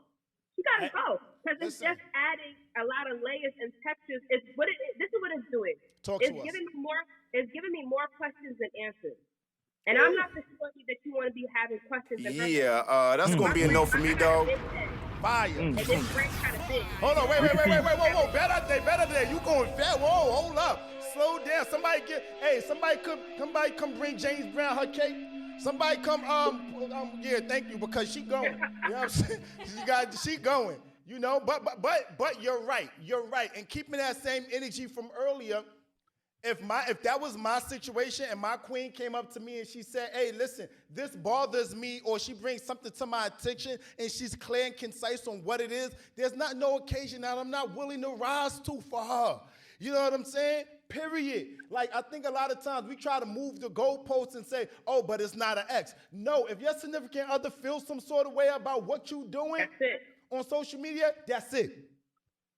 Because it's just adding a lot of layers and textures. This is what it's doing. It's giving me more questions than answers. And I'm not the shorty that you want to be having questions and answers. Yeah, that's gonna be a no for me, dog. Fire. And this brain kind of big. Hold on, wait, whoa, better day. You going fat? Whoa, hold up, slow down. Somebody come bring James Brown her cake. Somebody come, yeah, thank you, because she going. You know what I'm saying? She going. You know, but you're right. And keeping that same energy from earlier. If that was my situation and my queen came up to me and she said, "Hey, listen, this bothers me," or she brings something to my attention and she's clear and concise on what it is, there's no occasion that I'm not willing to rise to for her. You know what I'm saying? Period. Like, I think a lot of times we try to move the goalposts and say, "Oh, but it's not an ex." No, if your significant other feels some sort of way about what you're doing on social media, that's it.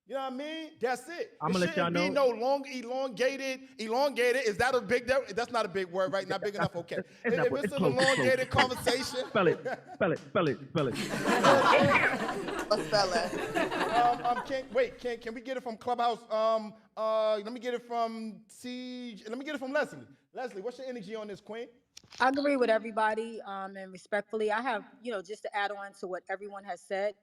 You know what I mean? That's it. I'm gonna let y'all know. Be no long elongated. Is that a big? That's not a big word, right? Not big enough. Okay. If it's an elongated conversation, spell it. Spell it. Can we get it from Clubhouse? Let me get it from Leslie. Leslie, what's your energy on this, Queen? I agree with everybody, and respectfully, I have, just to add on to what everyone has said.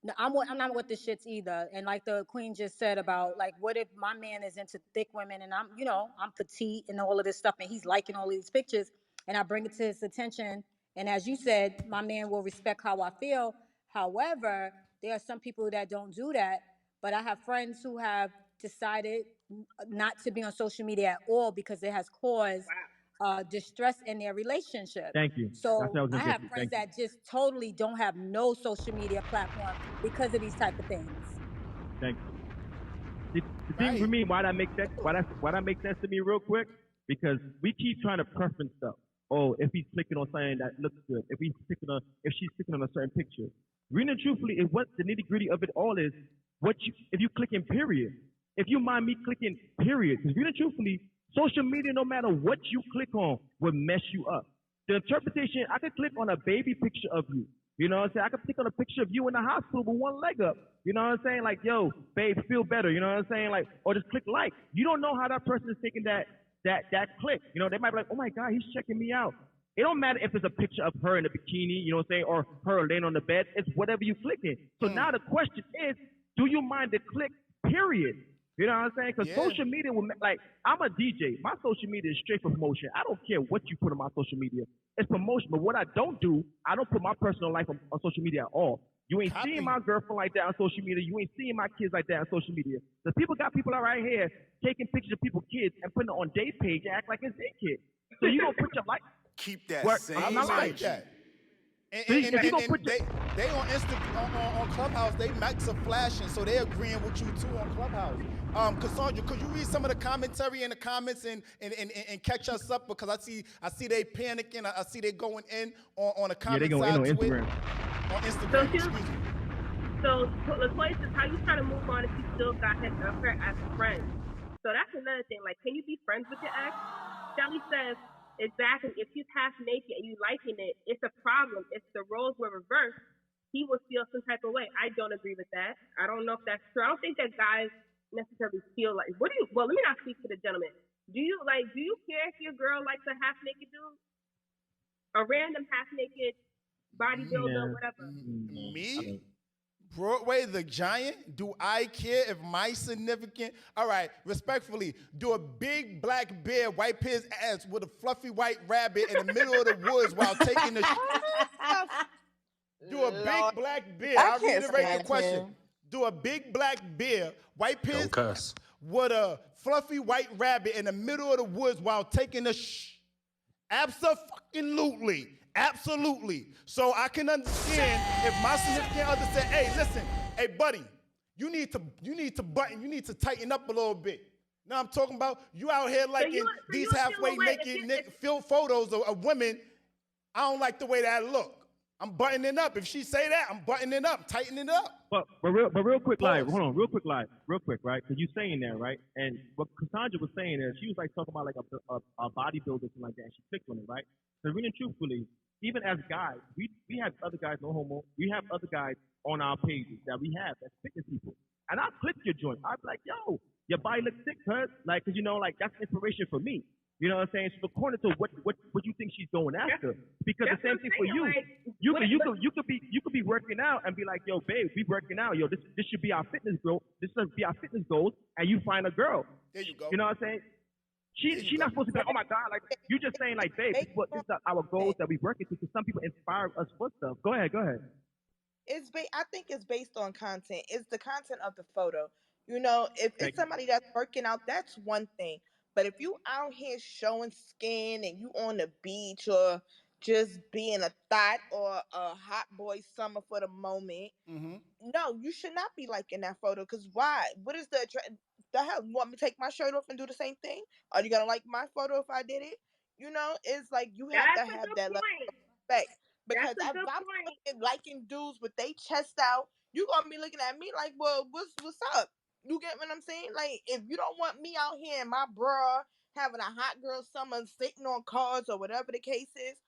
No, I'm not with the shits either. And like the queen just said about, like, what if my man is into thick women and I'm petite and all of this stuff and he's liking all these pictures and I bring it to his attention. And as you said, my man will respect how I feel. However, there are some people that don't do that. But I have friends who have decided not to be on social media at all because it has caused distress in their relationship. Thank you. So I have friends that just totally don't have no social media platform because of these type of things. Thank you. The thing for me, why that makes sense, why that makes sense to me real quick, because we keep trying to preference stuff. Oh, if he's clicking on something that looks good, if she's clicking on a certain picture. Really and truthfully, what the nitty gritty of it all is, if you click in period. If you mind me clicking period, because really and truthfully, social media, no matter what you click on, will mess you up. The interpretation, I could click on a baby picture of you. You know what I'm saying? I could click on a picture of you in the hospital with one leg up. You know what I'm saying? Like, yo, babe, feel better. You know what I'm saying? Like, or just click like. You don't know how that person is taking that click. You know, they might be like, oh my God, he's checking me out. It don't matter if it's a picture of her in a bikini, you know what I'm saying, or her laying on the bed. It's whatever you click in. So now the question is, do you mind the click, period? You know what I'm saying? Because social media will, like, I'm a DJ. My social media is straight for promotion. I don't care what you put on my social media. It's promotion. But what I don't do, I don't put my personal life on social media at all. You ain't seeing my girlfriend like that on social media. You ain't seeing my kids like that on social media. The people got people out right here taking pictures of people's kids and putting it on their page and act like it's their kid. So you don't put your life. Keep that same like that. And they on Instagram, on Clubhouse, they max are flashing, so they agreeing with you too on Clubhouse. Cassandra, could you read some of the commentary in the comments and catch us up, because I see they panicking, I see they going in on the comment side on to Instagram. it. On Instagram, So LaToya says, how you trying to move on if you still got her as a friend? So that's another thing. Like, can you be friends with your ex? Shelly says, exactly. If she's half naked and you liking it, it's a problem. If the roles were reversed, he would feel some type of way. I don't agree with that. I don't know if that's true. I don't think that guys necessarily feel like. Well, let me not speak to the gentleman. Do you care if your girl likes a half naked dude? A random half naked bodybuilder, whatever. Me? Broadway the Giant? Do I care if my significant? All right, respectfully, do a big black bear wipe his ass with a fluffy white rabbit in the middle of the woods while taking the Do a big black bear, I'll reiterate the question. Do a big black bear wipe his ass with a fluffy white rabbit in the middle of the woods while taking a Absolutely. Absolutely. So I can understand if my significant other said, hey, listen, hey, buddy, you need to tighten up a little bit. Now I'm talking about you out here liking these halfway naked photos of women. I don't like the way that look. I'm buttoning up. If she say that, I'm buttoning up, tightening up. But real quick, live. Hold on, real quick, right? Because you saying that, right? And what Cassandra was saying is, she was like talking about like a bodybuilder or something like that. And she clicked on it, right? So really, truthfully, even as guys, we have other guys, no homo. We have other guys on our pages that we have that's fitness people. And I'll click your joint. I'll be like, yo, your body looks sick, cuz. Like, cause you know, like that's inspiration for me. You know what I'm saying? So according to what you think she's going after, because the same thing for you. Like, you could be working out and be like, yo, babe, we working out. Yo, this should be our fitness goal. This should be our fitness goals. And you find a girl. There you go. You know what I'm saying? She's not supposed to be like, oh my God, like you just saying like, babe, this is our goals that we working to. Because some people inspire us for stuff. Go ahead. I think it's based on content. It's the content of the photo. You know, if it's somebody that's working out, that's one thing. But if you out here showing skin and you on the beach or just being a thought or a hot boy summer for the moment, no, you should not be liking that photo. Because why? What is the hell? You want me to take my shirt off and do the same thing? Are you gonna like my photo if I did it? You know, it's like you have to have that level of respect. Because if I'm liking dudes with their chest out, you gonna be looking at me like, well, what's up? You get what I'm saying? Like, if you don't want me out here in my bra having a hot girl summer sitting on cars or whatever the case is,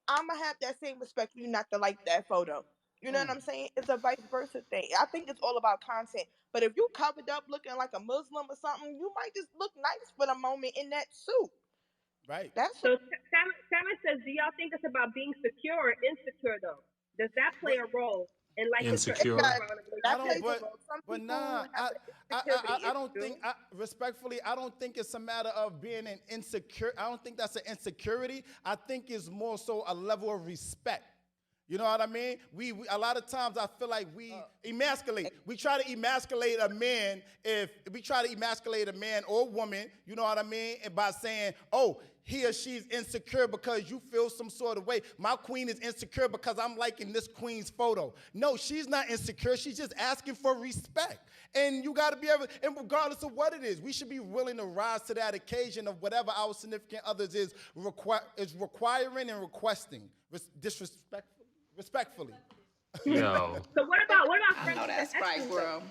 I'm gonna have that same respect for you not to like that photo. You know what I'm saying? It's a vice versa thing. I think it's all about content. But if you covered up looking like a Muslim or something, you might just look nice for the moment in that suit. Right. So Tamara says, do y'all think it's about being secure or insecure though? Does that play a role? And like insecure. I don't think, respectfully, I don't think it's a matter of being an insecure. I don't think that's an insecurity. I think it's more so a level of respect. You know what I mean? We a lot of times I feel like we emasculate. We try to emasculate a man if we try to emasculate a man or woman, you know what I mean? And by saying, oh, he or she's insecure because you feel some sort of way. My queen is insecure because I'm liking this queen's photo. No, she's not insecure. She's just asking for respect. And you got to be able, and regardless of what it is, we should be willing to rise to that occasion of whatever our significant others is requiring and requesting respectfully. Yo. So what about I friends know with that's the right, exes? girl.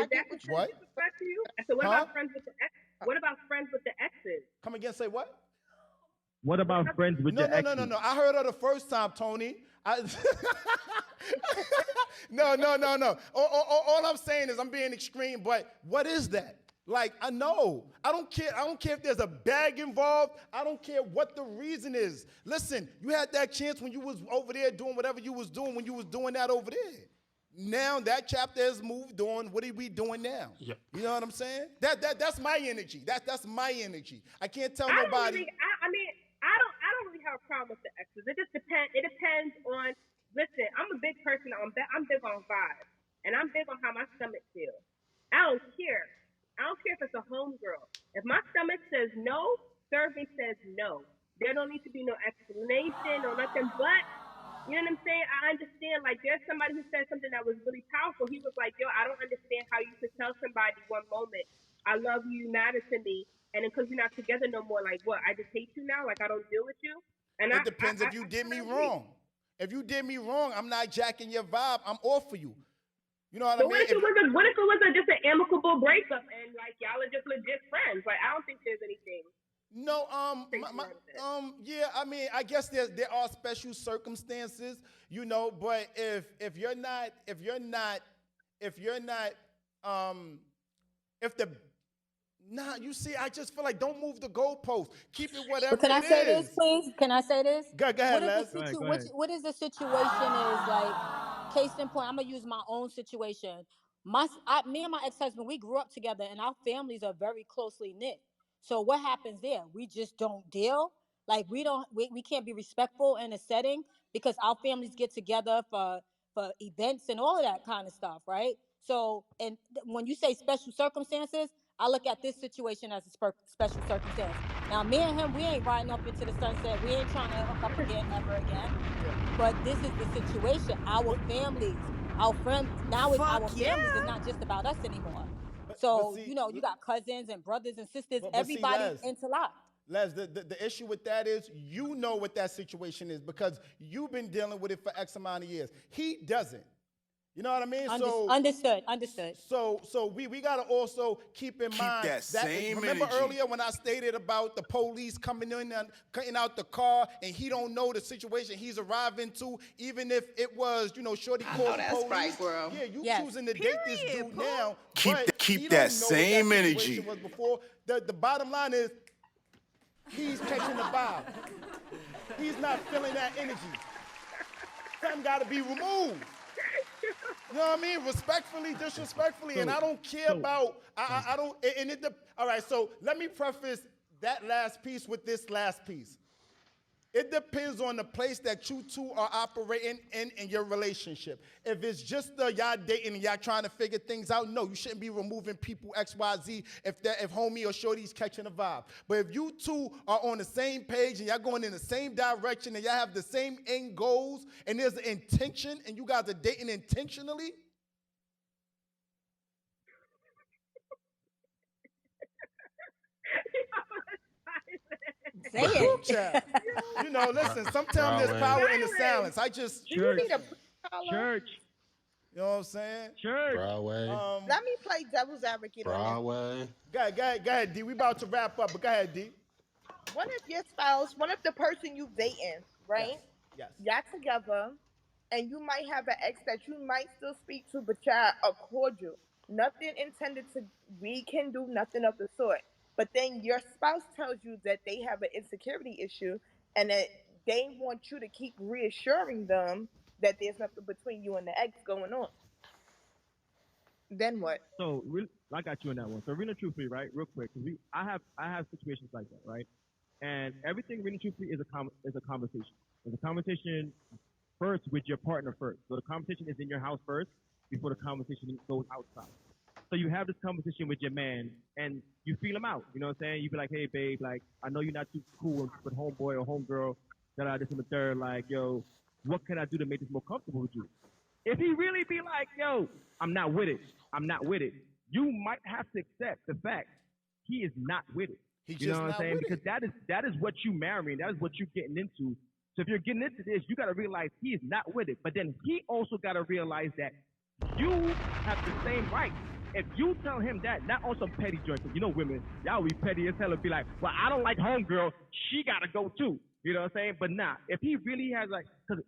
Is that what? respect to you? So what about friends with the ex? What about friends with the exes? Come again, say what? What about friends with your exes? No. I heard her the first time, Tony. No. All I'm saying is I'm being extreme, but what is that? Like, I know. I don't care if there's a bag involved. I don't care what the reason is. Listen, you had that chance when you was over there doing whatever you was doing when you was doing that over there. Now that chapter has moved on. What are we doing now? Yep. You know what I'm saying? That's my energy. That's my energy. I can't tell nobody. I don't really have a problem with the exes. It just depends. It depends on. Listen, I'm a big person. I'm big on vibes, and I'm big on how my stomach feels. I don't care. I don't care if it's a homegirl. If my stomach says no, serving says no. There don't need to be no explanation or nothing but. You know what I'm saying? I understand. Like, there's somebody who said something that was really powerful. He was like, yo, I don't understand how you could tell somebody one moment, I love you, you matter to me, and then because you're not together no more, like, what, I just hate you now? Like, I don't deal with you? And it depends if you did me wrong. If you did me wrong, I'm not jacking your vibe. I'm off for you. You know what I mean? What if it was just an amicable breakup and, like, y'all are just legit friends? Like, I don't think there's anything. No, yeah, I mean, I guess there are special circumstances, you know, but if you see, I just feel like don't move the goalpost. Keep it whatever But can I say this, please? Can I say this? Go ahead, Les. What is the situation is like, case in point, I'm going to use my own situation. Me and my ex-husband, we grew up together and our families are very closely knit. So what happens there? We just don't deal. Like we can't be respectful in a setting because our families get together for events and all of that kind of stuff, right? So, and when you say special circumstances, I look at this situation as a special circumstance. Now, me and him, we ain't riding up into the sunset. We ain't trying to hook up again ever again. But this is the situation. Our families, our friends. Now it's our families. It's not just about us anymore. So, you know, you got cousins and brothers and sisters, everybody interlocked. Les, the issue with that is you know what that situation is because you've been dealing with it for X amount of years. He doesn't. You know what I mean? Understood. So we got to also keep in mind that same remember energy. earlier when I stated about the police coming in and cutting out the car and he don't know the situation he's arriving to, even if it was, you know, shorty called the police. Right, girl. Yeah, you choosing to date this dude now. Keep that same energy. Was before. The bottom line is he's catching the vibe. He's not feeling that energy. Something got to be removed. You know what I mean? Respectfully, disrespectfully, and I don't care about. I don't. All right. So let me preface that last piece with this last piece. It depends on the place that you two are operating in your relationship. If it's just y'all dating and y'all trying to figure things out, no, you shouldn't be removing people X, Y, Z if homie or shorty's catching a vibe. But if you two are on the same page and y'all going in the same direction and y'all have the same end goals and there's an intention and you guys are dating intentionally, say it. You know, listen, sometimes there's power in the silence. Church. You know what I'm saying? Church. Broadway. Let me play devil's advocate on Broadway. Go ahead, D. We about to wrap up, but go ahead, D. What if your spouse, what if the person you dating, right? Yes. Y'all together, and you might have an ex that you might still speak to, but y'all are cordial. Nothing intended to rekindle, nothing of the sort. But then your spouse tells you that they have an insecurity issue and that they want you to keep reassuring them that there's nothing between you and the ex going on. Then what? So I got you on that one. So really truthfully, right, real quick, because I have situations like that, right? And everything really truthfully is a conversation. It's a conversation first with your partner first. So the conversation is in your house first before the conversation goes outside. So you have this conversation with your man and you feel him out. You know what I'm saying? You be like, hey, babe, like, I know you're not too cool with homeboy or homegirl, this and the third. Like, yo, what can I do to make this more comfortable with you? If he really be like, yo, I'm not with it, you might have to accept the fact he is not with it. You know what I'm saying? Because that is what you marrying. That is what you're getting into. So if you're getting into this, you got to realize he is not with it. But then he also got to realize that you have the same rights. If you tell him that, not on some petty joint, because you know women, y'all be petty as hell and be like, well, I don't like homegirl, she got to go too. You know what I'm saying? But nah, if he really has like, because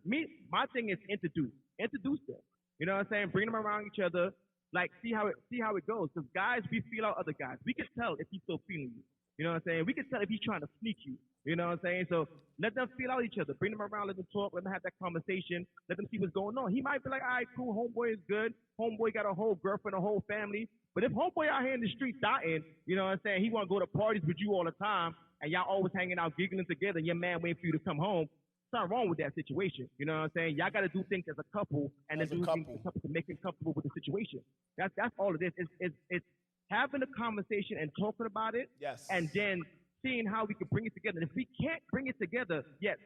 my thing is introduce them. You know what I'm saying? Bring them around each other, like see how it goes. Because guys, we feel out other guys. We can tell if he's still feeling you. You know what I'm saying? We can tell if he's trying to sneak you. You know what I'm saying? So let them feel out each other. Bring them around, let them talk, let them have that conversation, let them see what's going on. He might be like, all right, cool, homeboy is good. Homeboy got a whole girlfriend, a whole family. But if homeboy out here in the street dying, you know what I'm saying, he want to go to parties with you all the time, and y'all always hanging out, giggling together, and your man waiting for you to come home, something wrong with that situation. You know what I'm saying? Y'all got to do things as a couple, and then do things as a couple to make him comfortable with the situation. That's all it is. It's having a conversation and talking about it, and then seeing how we can bring it together. And if we can't bring it together, yes,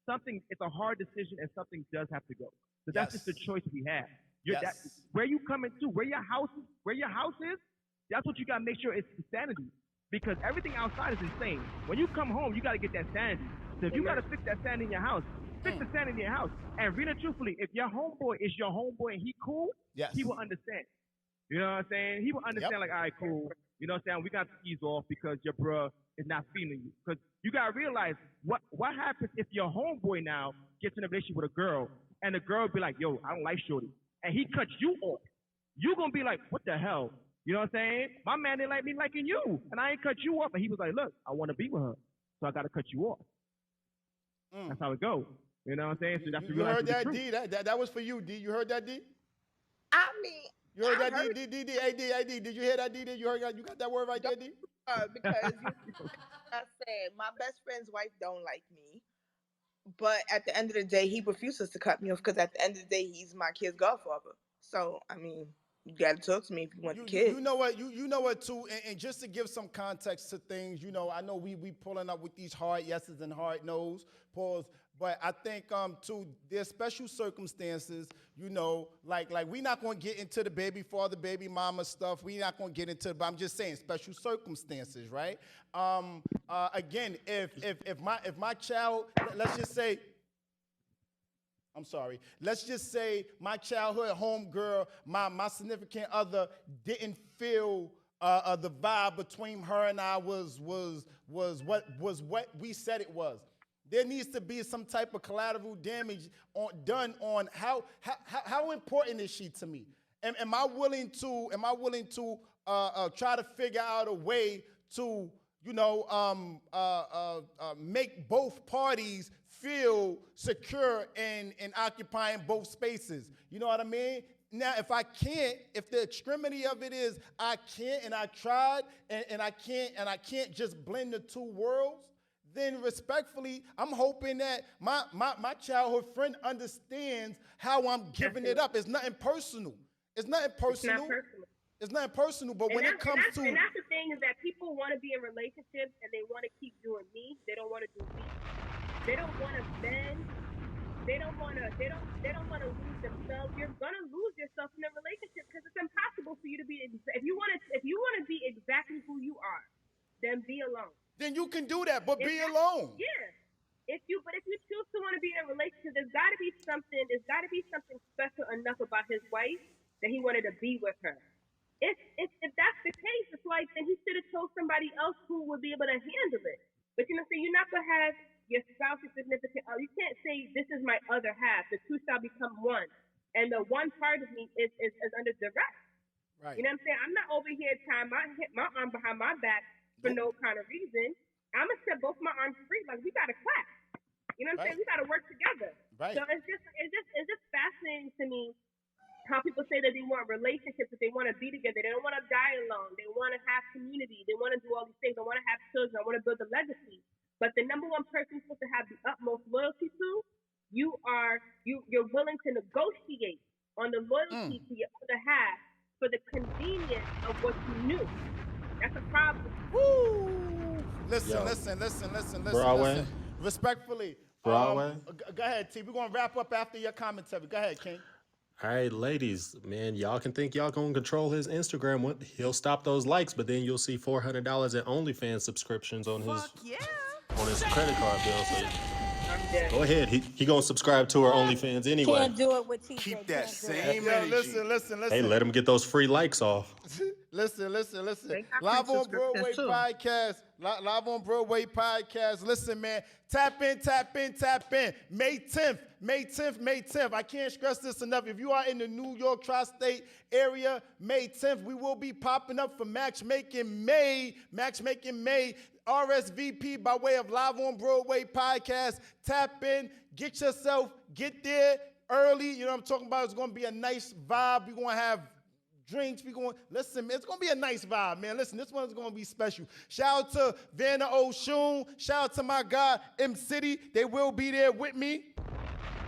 it's a hard decision, and something does have to go. So that's just the choice we have. Where you coming to, where your house is, that's what you got to make sure it's sanity. Because everything outside is insane. When you come home, you got to get that sanity. So if you got to fix that sanity in your house, fix the sanity in your house. And really truthfully, if your homeboy is your homeboy and he cool, he will understand. You know what I'm saying? He will understand like, all right, cool. You know what I'm saying? We got to ease off because your bruh is not feeling you. Because you got to realize what happens if your homeboy now gets in a relationship with a girl and the girl be like, yo, I don't like shorty. And he cuts you off. You going to be like, what the hell? You know what I'm saying? My man didn't like me liking you, and I ain't cut you off. And he was like, look, I want to be with her, so I got to cut you off. That's how it goes. You know what I'm saying? So that's you heard that, D? That was for you, D. You heard that, D? I mean, you heard that, D? D, A-D. Did you hear that, D? You heard that? You got that word right there, D? Because I said, my best friend's wife don't like me. But at the end of the day, he refuses to cut me off because at the end of the day, he's my kid's godfather. So, I mean, you got to talk to me if you want the kid. You know what? You know what, too? And just to give some context to things, you know, I know we pulling up with these hard yeses and hard no's, pause. But I think, too, there's special circumstances, you know, like we not going to get into the baby father, baby mama stuff. We not going to get into it, but I'm just saying special circumstances, right? Again, if my child, let's just say, I'm sorry. Let's just say my childhood homegirl, my significant other, didn't feel the vibe between her and I was what we said it was. There needs to be some type of collateral damage done on how important is she to me? Am I willing to try to figure out a way to, you know, make both parties feel secure in occupying both spaces? You know what I mean? Now, if the extremity of it is I can't and I tried and I can't just blend the two worlds, then respectfully, I'm hoping that my childhood friend understands how I'm giving it up. It's nothing personal. It's nothing personal. It's nothing personal, but when it comes to... And that's the thing is that people want to be in relationships and they want to keep doing me. They don't want to do me. They don't want to bend. They don't want to lose themselves. You're going to lose yourself in a relationship because it's impossible for you to be... If you want to be exactly who you are, then be alone. Then you can do that, but be alone. Yeah. If you choose to want to be in a relationship, there's got to be something special enough about his wife that he wanted to be with her. If that's the case, it's like then he should have chose somebody else who would be able to handle it. But you know, so you're not gonna have your spouse is significant. You can't say this is my other half. The two shall become one, and the one part of me is under duress. Right. You know what I'm saying? I'm not over here tying my arm behind my back for no kind of reason. I'm gonna set both my arms free. Like we gotta clap. You know what I'm saying? We gotta work together. Right. So it's just fascinating to me how people say that they want relationships, that they want to be together. They don't want to die alone. They want to have community. They want to do all these things. They want to have children. They want to build a legacy. But the number one person you're supposed to have the utmost loyalty to, you are you're willing to negotiate on the loyalty to your other half for the convenience of what you knew. That's a problem. Woo! Yo, Listen. Broadway. Respectfully. Broadway. Go ahead, T. We're gonna wrap up after your commentary. Go ahead, King. All right, ladies, man, y'all can think y'all gonna control his Instagram. He'll stop those likes, but then you'll see $400 in OnlyFans subscriptions on his credit card bill. So go ahead. He gonna subscribe to her OnlyFans anyway. Can't do it with TJ. Keep that Can't do it. same Yo, energy. listen. Hey, let him get those free likes off. Listen. They got Live free on Broadway subscriptions, too. podcast. Live on Broadway podcast. Listen, man. Tap in. May 10th. I can't stress this enough. If you are in the New York tri-state area, May 10th, we will be popping up for Matchmaking May. RSVP by way of Live on Broadway podcast. Tap in. Get there early. You know what I'm talking about? It's going to be a nice vibe. We're going to have drinks. Listen, man, it's going to be a nice vibe, man. Listen, this one's going to be special. Shout out to Vanna Oshun. Shout out to my guy, M City. They will be there with me.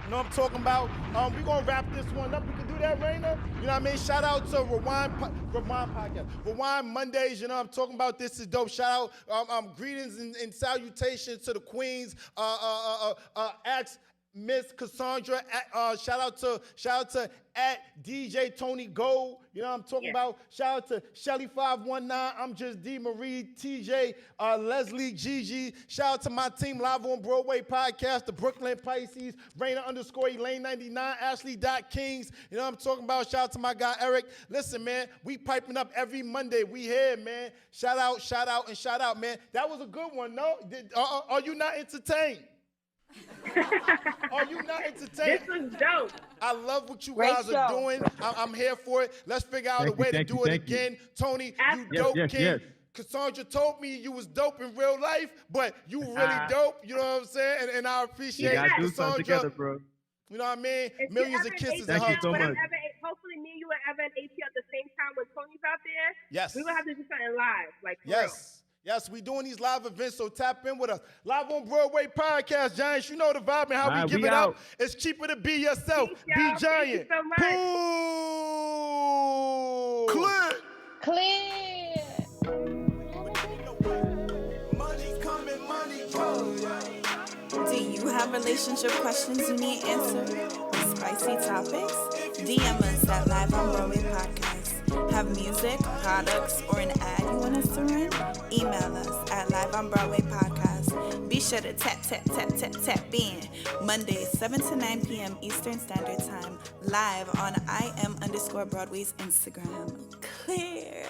You know what I'm talking about? We're going to wrap this one up. We can do that, Raina? You know what I mean? Shout out to Rewind Podcast. Rewind Mondays, you know what I'm talking about? This is dope. Shout out, greetings and salutations to the queens. Ask Miss Cassandra. Shout out to at DJ Tony Gold. You know what I'm talking about? Shout out to Shelly 519. I'm just D Marie, TJ, Leslie, Gigi. Shout out to my team, Live on Broadway podcast, the Brooklyn Pisces, Raina _Elaine 99, Ashley.Kings. You know what I'm talking about? Shout out to my guy Eric. Listen, man, we piping up every Monday. We here, man. Shout out, man. That was a good one, no? Are you not entertained? Are you not entertained? This was dope. I love what you guys are doing. I'm here for it. Let's figure out a way to do it again. Tony, you dope, King. Yes. Cassandra told me you was dope in real life, but you really dope. You know what I'm saying? And I appreciate Cassandra. Together, bro. You know what I mean? Millions of kisses and Thank hugs. you so much. Hopefully, me, you, and Evan ATL at the same time when Tony's out there. Yes. We're going to have to do something live. Like, yes. Yes, we doing these live events, so tap in with us. Live on Broadway podcast, Giants. You know the vibe and how we give it out. It's cheaper to be yourself. Be Giant. Thank you so much. Clear. Money coming, money go. Do you have relationship questions you need answered? Or spicy topics? DM us at Live on Broadway Podcast. Have music, products, or an ad you want us to run? Email us at Live on Broadway Podcast. Be sure to tap in. Mondays, 7 to 9 p.m. Eastern Standard Time. Live on IM_Broadway's Instagram. Clear.